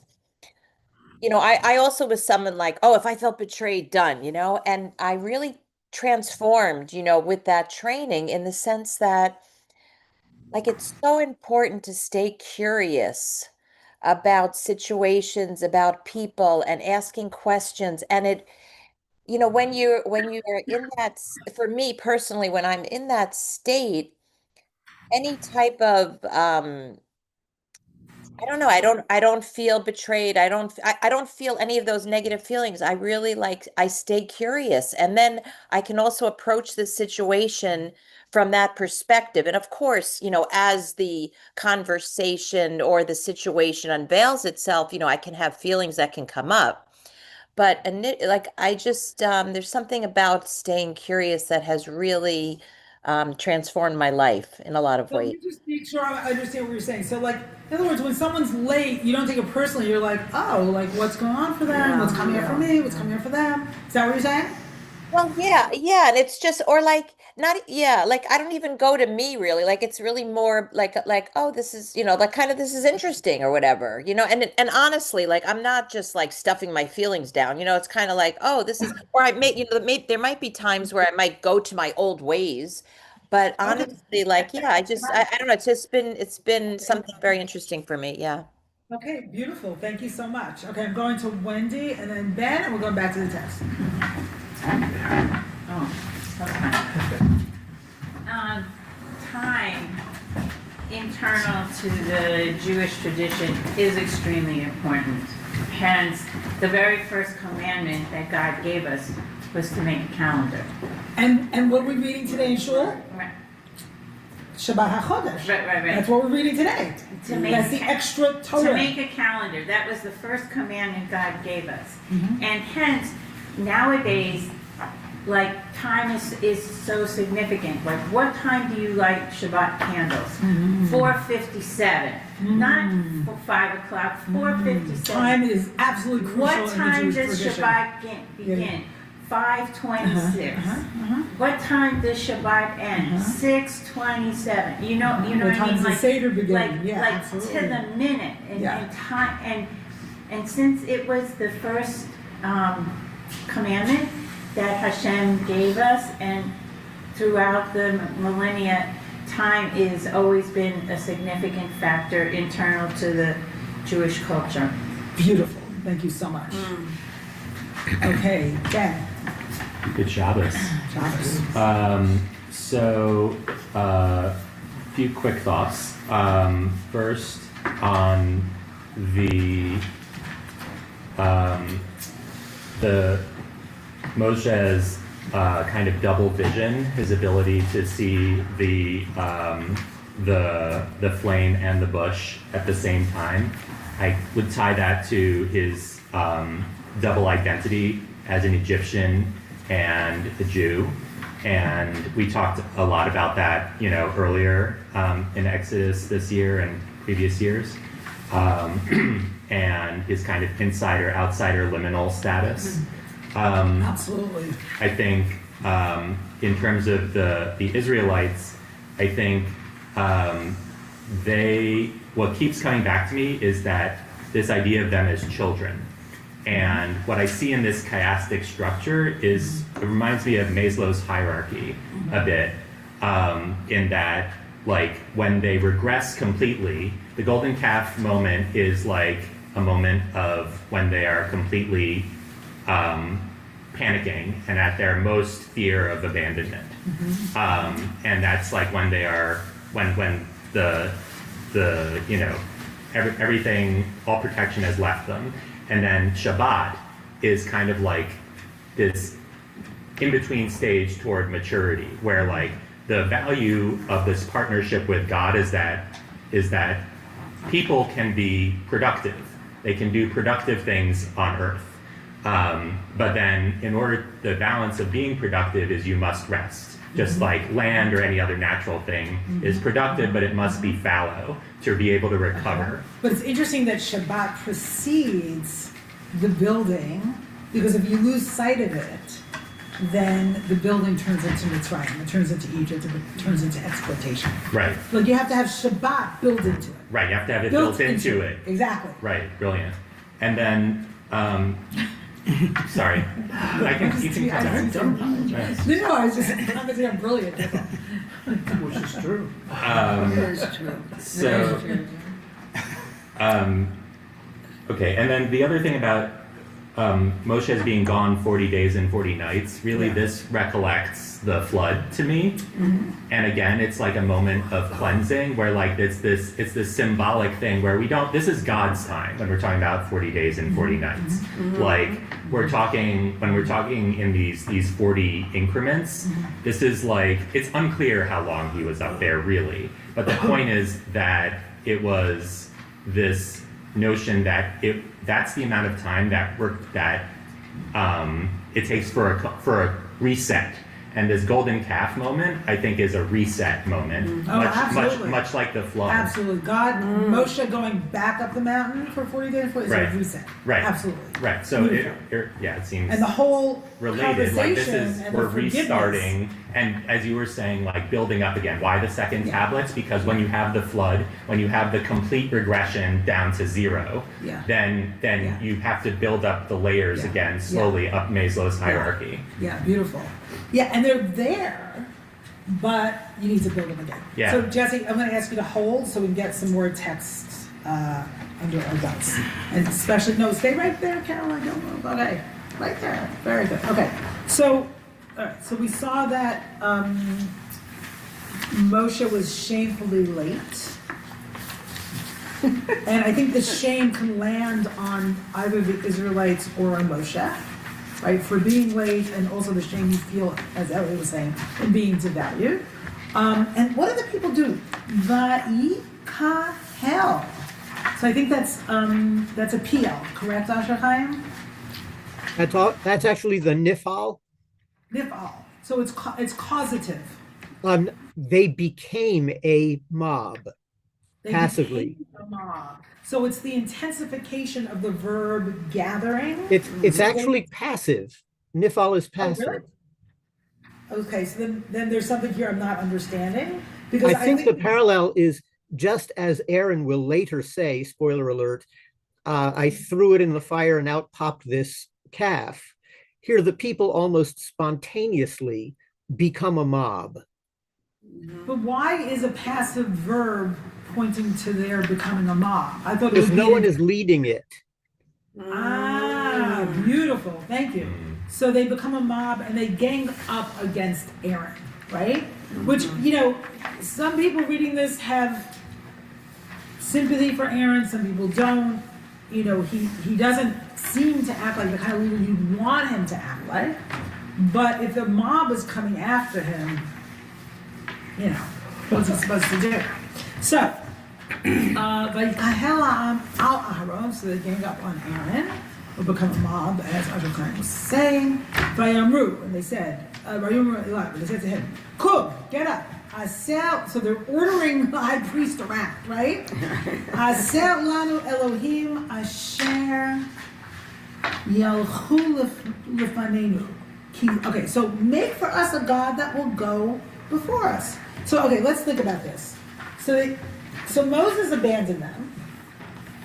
I also was someone like, oh, if I felt betrayed, done, and I really transformed, with that training in the sense that, like, it's so important to stay curious about situations, about people, and asking questions. And when you're in that, for me personally, when I'm in that state, any type of I don't know. I don't feel betrayed. I don't feel any of those negative feelings. I really I stay curious. And then I can also approach the situation from that perspective. And of course, as the conversation or the situation unveils itself, I can have feelings that can come up. But I just there's something about staying curious that has really transformed my life in a lot of So let ways. me just make sure I understand what you're saying. So, like, in other words, when someone's late, you don't take it personally. You're like, oh, like, what's going on for them? What's coming up for me? What's coming up for them? Is that what you're saying? Well, yeah, and it's just, or like not, yeah, like I don't even go to me really. Like it's really more like oh, this is, like kind of this is interesting or whatever, and honestly, like I'm not just like stuffing my feelings down, it's kind of like, oh, this is, or I may, there might be times where I might go to my old ways, but Okay. honestly, like yeah, I don't know, it's been something very interesting for me, yeah. Okay, beautiful. Thank you so much. Okay, I'm going to Wendy and then Ben, and we're going back to the text. Oh, okay. Time internal to the Jewish tradition is extremely important. Hence, the very first commandment that God gave us was to make a calendar. And what are we reading today in shul? Right. Shabbat HaChodesh. Right. That's what we're reading today. That's the extra Torah. To make a calendar. That was the first commandment God gave us. And hence, nowadays, like time is so significant. Like, what time do you light Shabbat candles? 4:57. Not for 5 o'clock. 4:57. Time is absolutely crucial. What in the time Jewish does tradition. Shabbat begin? 5:26. What time does Shabbat end? 6:27. You know What what I mean? time's the Seder begin? Like, Yeah, like absolutely. to the minute and time and since it was the first commandment that Hashem gave us, and throughout the millennia, time has always been a significant factor internal to the Jewish culture. Beautiful. Thank you so much. Okay, Ben. Good Shabbos. Shabbos. So, few quick thoughts. First, on the Moshe's kind of double vision, his ability to see the flame and the bush at the same time. I would tie that to his double identity as an Egyptian and a Jew. And we talked a lot about that, earlier in Exodus this year and previous years. And his kind of insider, outsider, liminal status. Absolutely. I think in terms of the Israelites, I think what keeps coming back to me is that this idea of them as children. And what I see in this chiastic structure it reminds me of Maslow's hierarchy a bit, in that, like, when they regress completely, the golden calf moment is like a moment of when they are completely panicking and at their most fear of abandonment. And that's like when they are, when the everything, all protection has left them. And then Shabbat is kind of like this in-between stage toward maturity, where like the value of this partnership with God is that people can be productive. They can do productive things on earth. But then the balance of being productive is you must rest. Just like land or any other natural thing is productive, but it must be fallow to be able to recover. But it's interesting that Shabbat precedes the building, because if you lose sight of it, then the building turns into Mitzrayim, it turns into Egypt, it turns into exploitation. Right. Like you have to have Shabbat built into it. Right, you have to have it built into it. Exactly. Right, brilliant. And then Sorry. You can comment. No, I was just commenting on brilliant. Which is true. So, okay, and then the other thing about Moshe as being gone 40 days and 40 nights, really this recollects the flood to me. And again, it's like a moment of cleansing where like it's this symbolic thing where this is God's time when we're talking about 40 days and 40 nights. Like when we're talking in these 40 increments, this is like, it's unclear how long he was up there really. But the point is that it was this notion that that's the amount of time that it takes for a reset. And this golden calf moment, I think, is a reset moment, much like the flood. Absolutely. God, Moshe going back up the mountain for 40 days is a reset. Right. Absolutely. Right. So it seems and the whole related. Like this conversation is and we're the forgiveness. restarting, and as you were saying, like building up again. Why the second tablets? Because when you have the flood, when you have the complete regression down to zero, then you have to build up the layers again slowly up Maslow's hierarchy. Yeah, beautiful. Yeah, and they're there, but you need to build them again. Yeah. So Jesse, I'm going to ask you to hold so we can get some more text under our belts, and especially stay right there, Caroline. Don't move. Okay, right there. Very good. Okay, so all right. So we saw that Moshe was shamefully late. And I think the shame can land on either the Israelites or on Moshe, right, for being late, and also the shame you feel, as Ellie was saying, in being devalued. And what do the people do? Va'ikahel. So I think that's a PL, correct, Asher Chaim? That's actually the nifal. Nifal. So it's causative. They became a mob. They passively. became a mob. So it's the intensification of the verb gathering. It's actually passive. Nifal is passive. Oh, really? Okay, so then there's something here I'm not understanding. Because I think the parallel is just as Aaron will later say, spoiler alert, I threw it in the fire and out popped this calf. Here the people almost spontaneously become a mob. But why is a passive verb pointing to their becoming a mob? I thought because no one is leading it. Ah, beautiful. Thank you. So they become a mob and they gang up against Aaron, right? Which, some people reading this have sympathy for Aaron, some people don't. He doesn't seem to act like the kind of leader you'd want him to act like. But if the mob is coming after him, what's he supposed to do? So, Vayikahel al Aharon, so they gang up on Aaron, or become a mob, as Asher Chaim was saying. Vayamru, and they said, they said to him, Kum, get up. So they're ordering the high priest around, right? Aser lanu Elohim asher yalchu lefanenu. Okay, so make for us a God that will go before us. So, okay, let's think about this. So Moses abandoned them,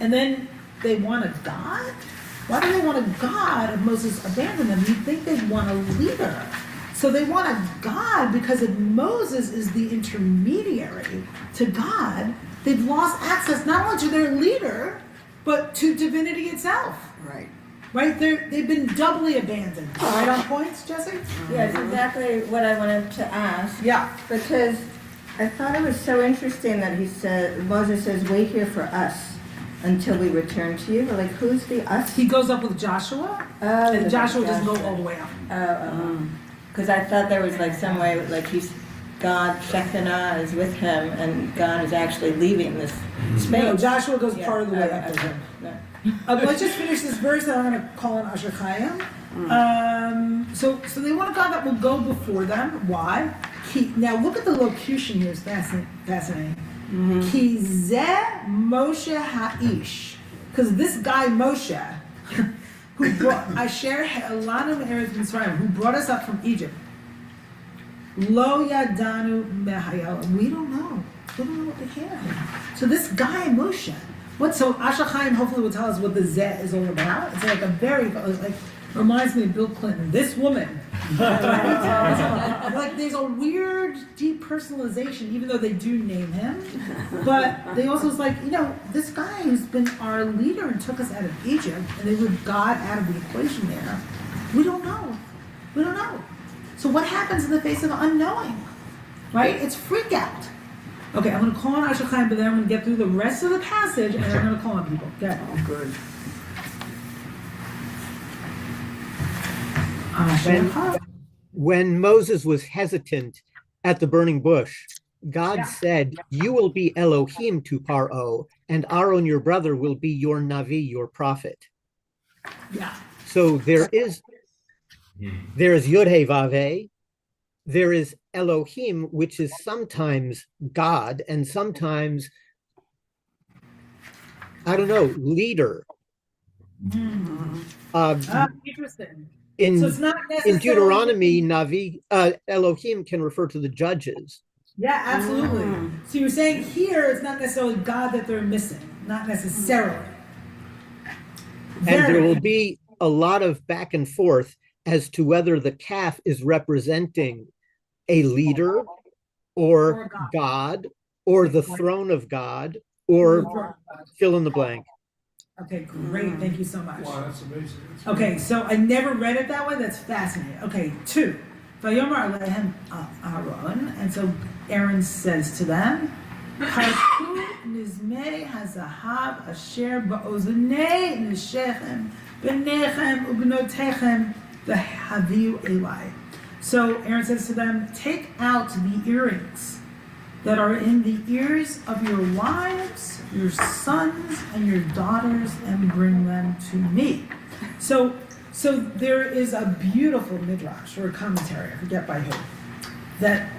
and then they want a God? Why do they want a God if Moses abandoned them? You'd think they'd want a leader. So they want a God because if Moses is the intermediary to God, they've lost access not only to their leader, but to divinity itself. Right. Right? They've been doubly abandoned. Right on points, Jesse? Yes, exactly what I wanted to ask. Yeah. Because I thought it was so interesting that Moses says, wait here for us until we return to you. Like, who's the us? He goes up with Joshua, and Joshua doesn't go all the way up. Because I thought there was like some way, like God, Shekinah is with him, and God is actually leaving this space. No, Joshua goes part of the way up with him. Let's just finish this verse that I'm going to call on Asher Chaim. So they want a God that will go before them. Why? Now look at the locution here. It's fascinating. Ki zeh Moshe ha'ish. Because this guy Moshe, who brought Asher Ha'elanu Me'eretz Mitzrayim, who brought us up from Egypt. Lo yadanu mehayel. We don't know. We don't know what to hear. So this guy Moshe, So Asher Chaim hopefully will tell us what the Zeh is all about. It's like reminds me of Bill Clinton. This woman. Like there's a weird depersonalization, even though they do name him. But they also is like, this guy who's been our leader and took us out of Egypt, and they would God out of the equation there. We don't know. We don't know. So what happens in the face of unknowing? Right? It's freak out. Okay, I'm going to call on Asher Chaim, but then I'm going to get through the rest of the passage, and then I'm going to call on people. Okay. Oh, good. When Moses was hesitant at the burning bush, God said, "You will be Elohim to Paro, and Aaron, your brother, will be your Navi, your prophet." Yeah. So there is Yod-Heh-Vav-Heh, there is Elohim, which is sometimes God, and sometimes, I don't know, leader. Interesting. In, so it's not in Deuteronomy, Navi, Elohim can refer to the judges. Yeah, absolutely. So you're saying here it's not necessarily God that they're missing, not necessarily. And there will be a lot of back and forth as to whether the calf is representing a leader or God or the throne of God or fill in the blank. Okay, great. Thank you so much. Wow, that's amazing. Okay, so I never read it that way. That's fascinating. Okay, 2. Vayomer alehem Aaron, and so Aaron says to them, Parku nizmei hazahav asher ba'oznei nishechem b'nechem u'bnotechem v'haviu elai. So Aaron says to them, take out the earrings that are in the ears of your wives, your sons, and your daughters, and bring them to me. So there is a beautiful midrash or a commentary, I forget by who, that,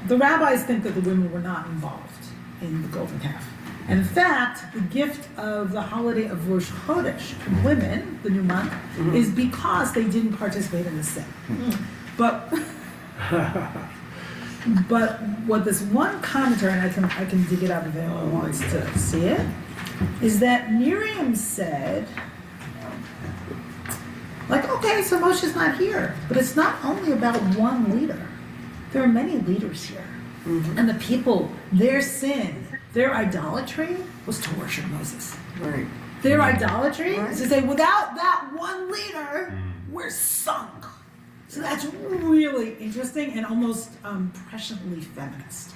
the rabbis think that the women were not involved in the golden calf. And in fact, the gift of the holiday of Rosh Chodesh to women, the new month, is because they didn't participate in the sin. But what this one commentary, and I can dig it up if anyone wants to see it, is that Miriam said, okay, so Moshe's not here, but it's not only about one leader. There are many leaders here. And the people, their sin, their idolatry was to worship Moses. Right. Their idolatry is to say, without that one leader, we're sunk. So that's really interesting and almost presciently feminist,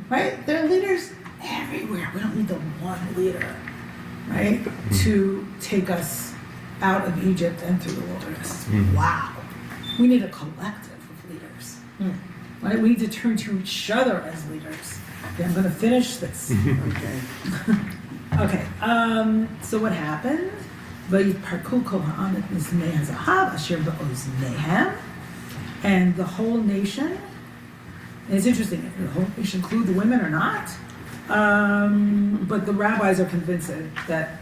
right? There are leaders everywhere. We don't need the one leader, right, to take us out of Egypt and through the wilderness. Wow. We need a collective of leaders, right? We need to turn to each other as leaders. Okay, I'm going to finish this. Okay. So what happened? And the whole nation, and it's interesting, the whole nation include the women or not, but the rabbis are convinced that,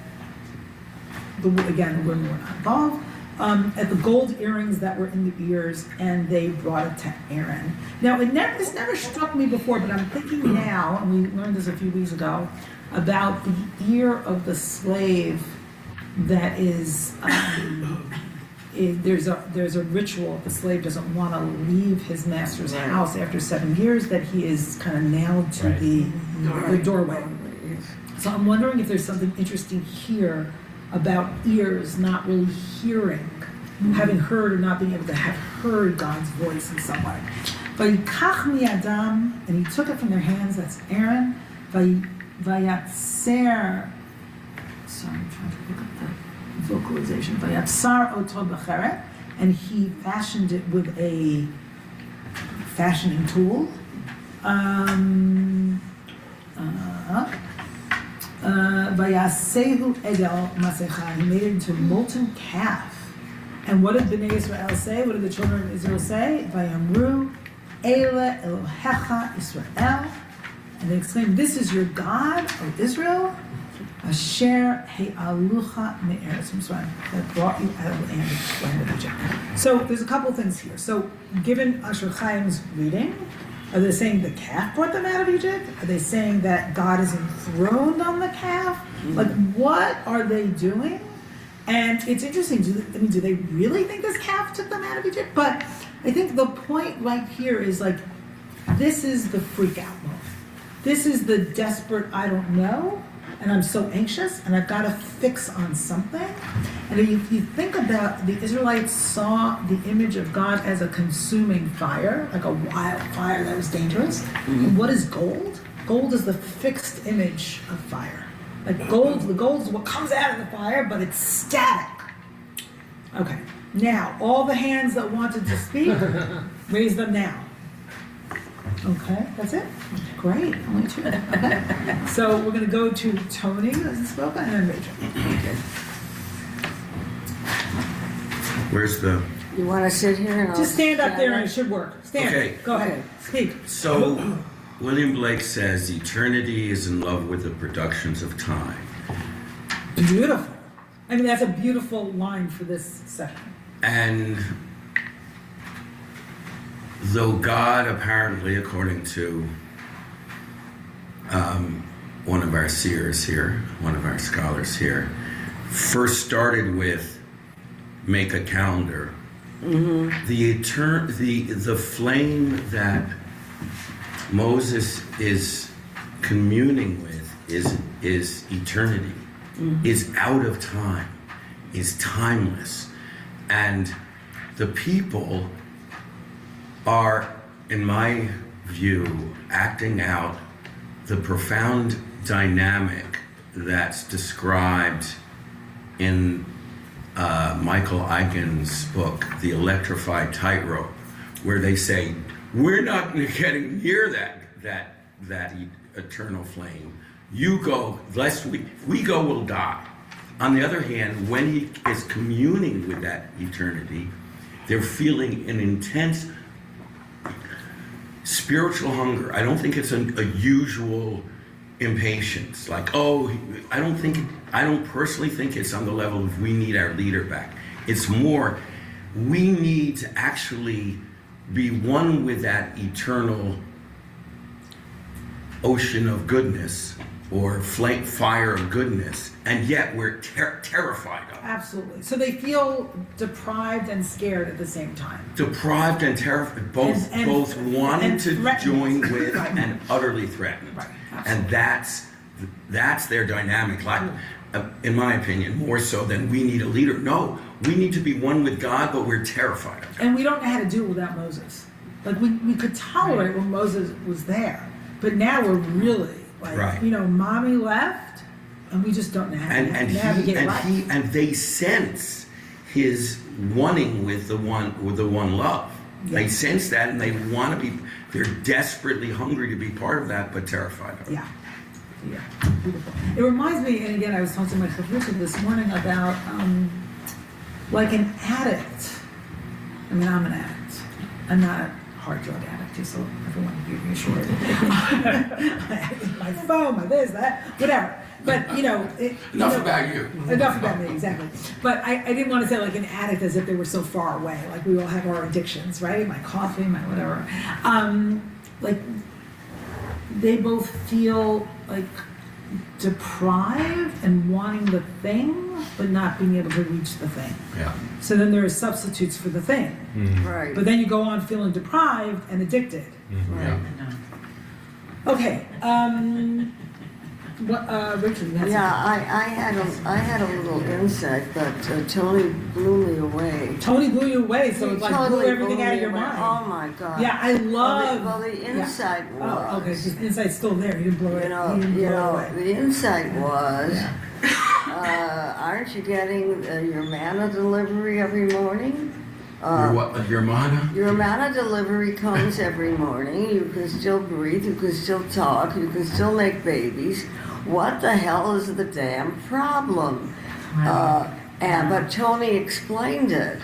the women were not involved, at the gold earrings that were in the ears, and they brought it to Aaron. Now, this never struck me before, but I'm thinking now, and we learned this a few weeks ago, about the ear of the slave that is, there's a ritual if the slave doesn't want to leave his master's house after 7 years, that he is kind of nailed to the doorway. So I'm wondering if there's something interesting here about ears not really hearing, having heard or not being able to have heard God's voice in some way. Vayikach mi'adam, and he took it from their hands, that's Aaron, vayatser, sorry, I'm trying to look at the vocalization, vayatsar oto b'cheret, and he fashioned it with a fashioning tool. Vayasehu edel masecha, he made it into a molten calf. And what did Bnei Israel say? What did the children of Israel say? Vayamru Eile Elohecha Israel. And they exclaimed, this is your God, O Israel, Asher He'alucha Me'eretz Mitzrayim, that brought you out of the land of Egypt. So there's a couple things here. So given Asher Chaim's reading, Are they saying the calf brought them out of Egypt? Are they saying that God is enthroned on the calf? Like, what are they doing? And it's interesting. Do they really think this calf took them out of Egypt? But I think the point right here is like, this is the freak out moment. This is the desperate, I don't know, and I'm so anxious, and I've got to fix on something. And if you think about, the Israelites saw the image of God as a consuming fire, like a wild fire that was dangerous. And what is gold? Gold is the fixed image of fire. Like the gold is what comes out of the fire, but it's static. Okay, now, all the hands that wanted to speak, raise them now. Okay, that's it? Great, only two. Okay. So we're gonna go to Tony, who hasn't spoken, and then Rachel. Okay. Where's the... You want to sit here and I'll Just stand up there and it should work. Stand, Okay. go ahead, speak. So, William Blake says, eternity is in love with the productions of time. Beautiful. I mean, that's a beautiful line for this section. And though God, apparently, according to one of our seers here, one of our scholars here, first started with make a calendar. The flame that Moses is communing with is eternity, is out of time, is timeless. And the people are, in my view, acting out the profound dynamic that's described in Michael Eichen's book, The Electrified Tightrope, where they say, we're not getting near that eternal flame. You go, lest we go, we'll die. On the other hand, when he is communing with that eternity, they're feeling an intense spiritual hunger. I don't think it's a usual impatience. Like, oh, I don't personally think it's on the level of we need our leader back. It's more, we need to actually be one with that eternal ocean of goodness or fire of goodness, and yet we're terrified of it. Absolutely. So they feel deprived and scared at the same time. Deprived and terrified, both wanting to join with and utterly threatened. Right. And that's their dynamic. Like, in my opinion, more so than we need a leader. No, we need to be one with God, but we're terrified of God. And we don't know how to do it without Moses. Like, we could tolerate when Moses was there, but now we're really like, you know, mommy left, and we just don't know how to navigate life. And they sense his wanting with the one love. Yeah. They sense that, and they want to be. They're desperately hungry to be part of that, but terrified of it. Yeah. Yeah, beautiful. It reminds me, and again, I was talking to my professor this morning about like an addict. I mean, I'm an addict. I'm not a hard drug addict, just so everyone can be reassured. My phone, my this, that, whatever. But, you know... Enough about you. Enough about me, exactly. But I didn't want to say like an addict as if they were so far away. Like, we all have our addictions, right? My coffee, my whatever. Like, they both feel like deprived and wanting the thing, but not being able to reach the thing. Yeah. So then there are substitutes for the thing. Right. But then you go on feeling deprived and addicted. Right. Okay. Richard, you had I had a little insight, but Tony blew me away. Tony blew you away, so it's like Totally blew everything blew out of me your away. mind. Oh my God. Yeah, I love. Well, the insight was. Oh, okay. The insight's still there. You didn't blow it. Away. The insight was. Aren't you getting your manna delivery every morning? Your manna? Your manna delivery comes every morning. You can still breathe. You can still talk. You can still make babies. What the hell is the damn problem? But Tony explained it.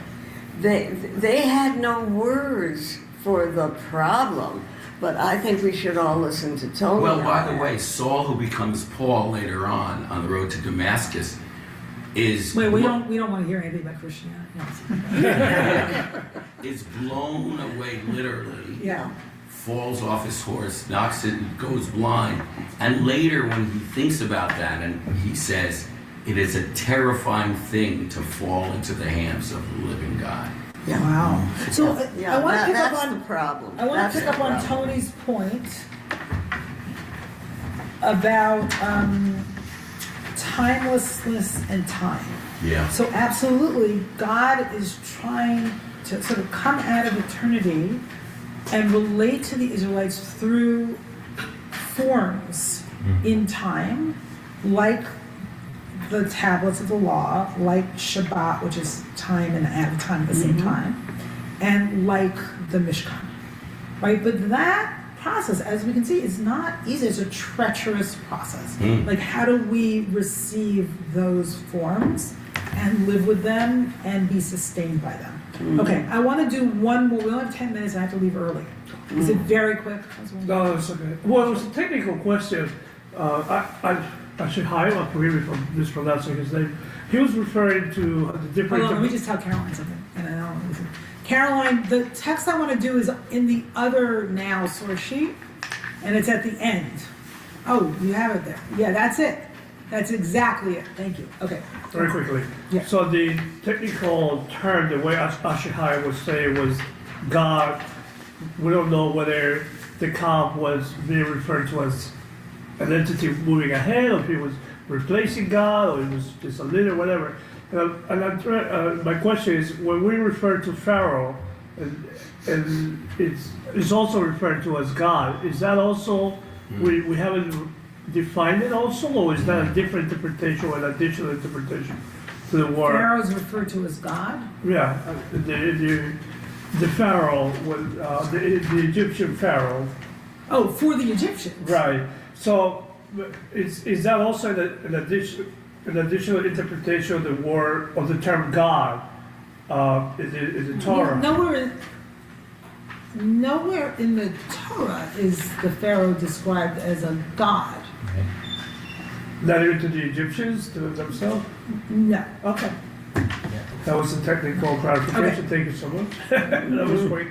They had no words for the problem. But I think we should all listen to Tony. Well, by the way, Saul, who becomes Paul later on the road to Damascus, is... Wait, we don't want to hear anything about Christianity. is blown away, literally, falls off his horse, knocks it, and goes blind. And later, when he thinks about that, and he says, it is a terrifying thing to fall into the hands of the living God. Yeah. Wow. So I want to pick up that's on the problem. I want That's to pick the up on problem. Tony's point about timelessness and time. Yeah. So absolutely, God is trying to sort of come out of eternity and relate to the Israelites through forms in time, like the tablets of the law, like Shabbat, which is time and out of time at the same time, and like the Mishkan, right? But that process, as we can see, is not easy. It's a treacherous process. Like, how do we receive those forms and live with them and be sustained by them? Okay, I want to do one more. We only have 10 minutes. I have to leave early. Is it very quick? No, it's okay. Well, it was a technical question. I should hire a forgive me for mispronouncing his name. He was referring to the different. Hold on, let me just tell Caroline something. And I don't listen. Caroline, the text I want to do is in the other now source sheet, and it's at the end. Oh, you have it there. Yeah, that's it. That's exactly it. Thank you. Okay. Very quickly. Yeah. So the technical term, the way Ashihai would say was God. We don't know whether the Kav was being referred to as an entity moving ahead, or if it was replacing God, or it was just a leader, whatever. My question is, when we refer to Pharaoh, and it's also referred to as God, is that also, we haven't defined it also, or is that a different interpretation or an additional interpretation to the word? Pharaoh is referred to as God? Yeah, the Pharaoh, the Egyptian Pharaoh. Oh, for the Egyptians? Right. So is that also an additional interpretation of the word, of the term God in the Torah? Nowhere in the Torah is the Pharaoh described as a god. Not even to the Egyptians, to themselves? No. Okay. That was a technical clarification. Thank you so much. That was quick.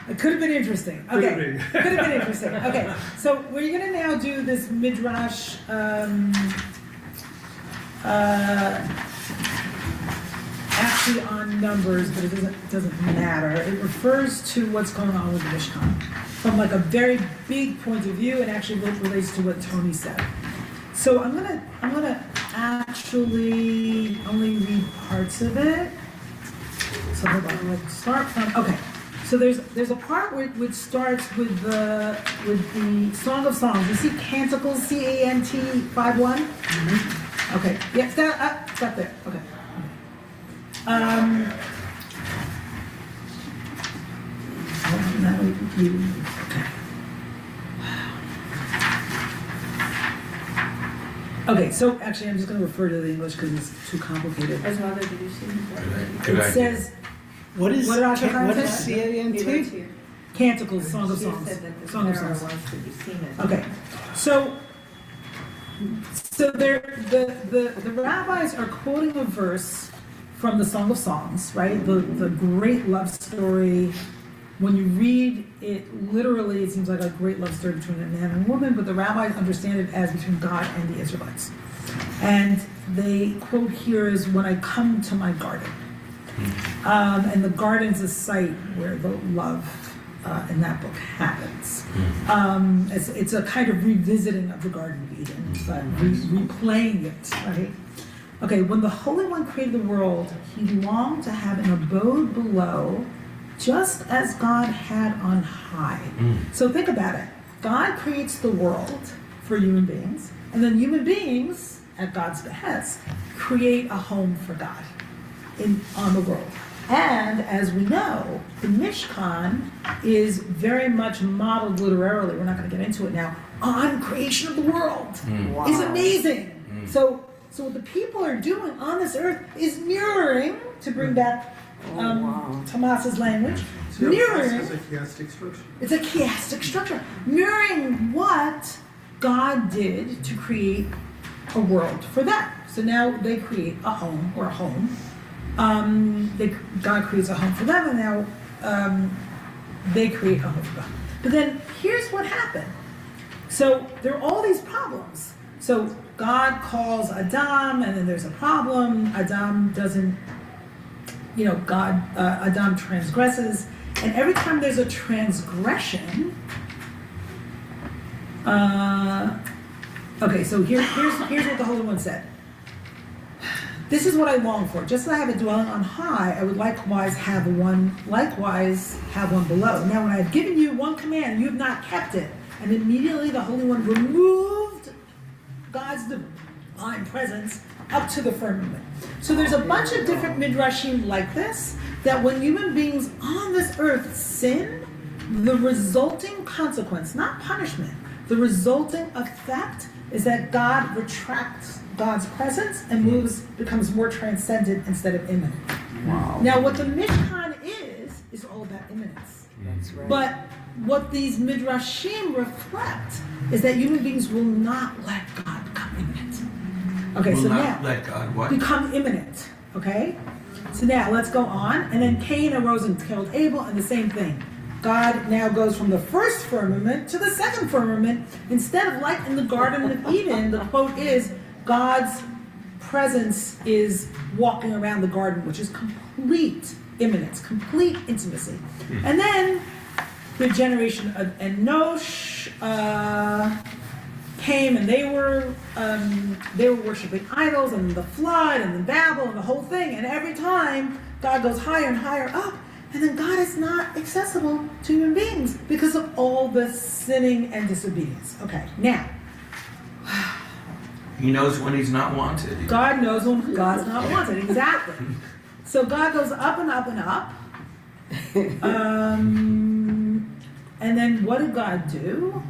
It could have been interesting. Could Okay. have been. Could have been interesting. Okay. So we're going to now do this midrash. Actually on numbers, but it doesn't matter. It refers to what's going on with the Mishkan from like a very big point of view, and actually relates to what Tony said. So I'm gonna actually only read parts of it. So hold on, let's start from, okay. So there's a part which starts with the Song of Songs. You see Canticles, CANT 5:1? Okay, yeah, it's up there, okay. Okay, so actually I'm just going to refer to the English because it's too complicated. As mother, did you see? It says, What is Dr. Khan what is say? CANT? Canticles, Song of Songs. Said that the Song of Pharaoh Songs. wants to be seen as. Okay, so the rabbis are quoting a verse from the Song of Songs, right? The great love story. When you read it literally, it seems like a great love story between a man and a woman, but the rabbis understand it as between God and the Israelites. And they quote here is, when I come to my garden. And the garden's a site where the love in that book happens. It's a kind of revisiting of the Garden of Eden, but replaying it, right? Okay, when the Holy One created the world, he longed to have an abode below, just as God had on high. So think about it. God creates the world for human beings, and then human beings, at God's behest, create a home for God on the world. And as we know, the Mishkan is very much modeled literarily, we're not going to get into it now, on creation of the world. Wow. It's amazing. So what the people are doing on this earth is mirroring, to bring back Tomas's language, mirroring. It's a chiastic structure. It's a chiastic structure, mirroring what God did to create a world for them. So now they create a home, or a home. God creates a home for them, and now they create a home for God. But then here's what happened. So there are all these problems. So God calls Adam, and then there's a problem. Adam doesn't, Adam transgresses. And every time there's a transgression, okay, so here's what the Holy One said. This is what I long for. Just as I have a dwelling on high, I would likewise have one below. Now when I have given you one command, you have not kept it. And immediately the Holy One removed God's divine presence up to the firmament. So there's a bunch of different midrashim like this, that when human beings on this earth sin, the resulting consequence, not punishment, the resulting effect is that God retracts God's presence and becomes more transcendent instead of immanent. Wow. Now what the Mishkan is all about immanence. That's right. But what these midrashim reflect is that human beings will not let God become immanent. Okay, Will so not now let God what? become immanent. Okay, so now let's go on. And then Cain arose and killed Abel, and the same thing. God now goes from the first firmament to the second firmament. Instead of like in the Garden of Eden, the quote is, God's presence is walking around the garden, which is complete immanence, complete intimacy. And then the generation of Enosh came, and they were worshiping idols, and the flood, and the Babel, and the whole thing. And every time God goes higher and higher up, and then God is not accessible to human beings because of all the sinning and disobedience. Okay, now. He knows when he's not wanted. God knows when God's not wanted, exactly. So God goes up and up and up. And then what did God do?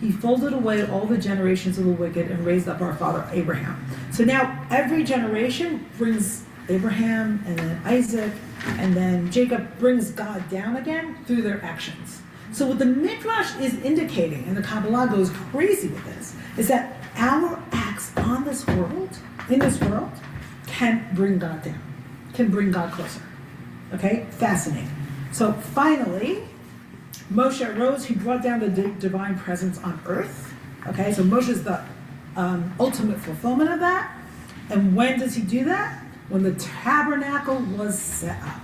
He folded away all the generations of the wicked and raised up our father Abraham. So now every generation brings Abraham, and then Isaac, and then Jacob brings God down again through their actions. So what the Midrash is indicating, and the Kabbalah goes crazy with this, is that our acts on this world, in this world, can bring God down, can bring God closer. Okay, fascinating. So finally, Moshe arose, he brought down the divine presence on earth. Okay, so Moshe is the ultimate fulfillment of that. And when does he do that? When the tabernacle was set up.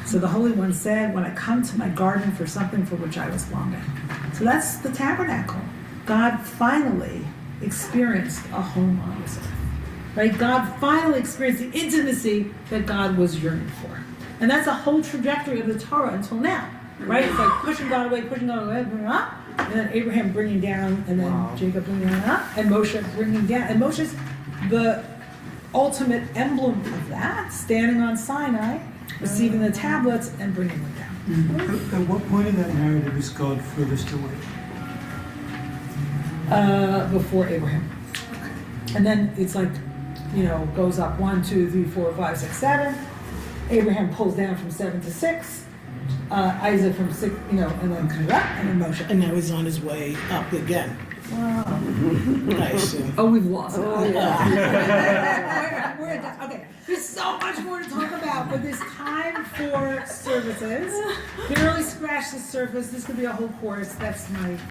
So the Holy One said, when I come to my garden for something for which I was longing. So that's the tabernacle. God finally experienced a home on this earth. Right? God finally experienced the intimacy that God was yearning for. And that's a whole trajectory of the Torah until now. Right? It's like pushing God away, bringing up, and then Abraham bringing down, and then Jacob bringing up, and Moshe bringing down. And Moshe's the ultimate emblem of that, standing on Sinai, receiving the tablets, and bringing them down. At what point in that narrative is God furthest away? Before Abraham. And then it's like, goes up 1, 2, 3, 4, 5, 6, 7. Abraham pulls down from 7 to 6. Isaac from 6, and then comes up, and then Moshe. And now he's on his way up again. Wow. Nice. Oh, we've lost. Oh, yeah. Okay, there's so much more to talk about, but there's time for services. Barely scratched the surface. This could be a whole course. That's my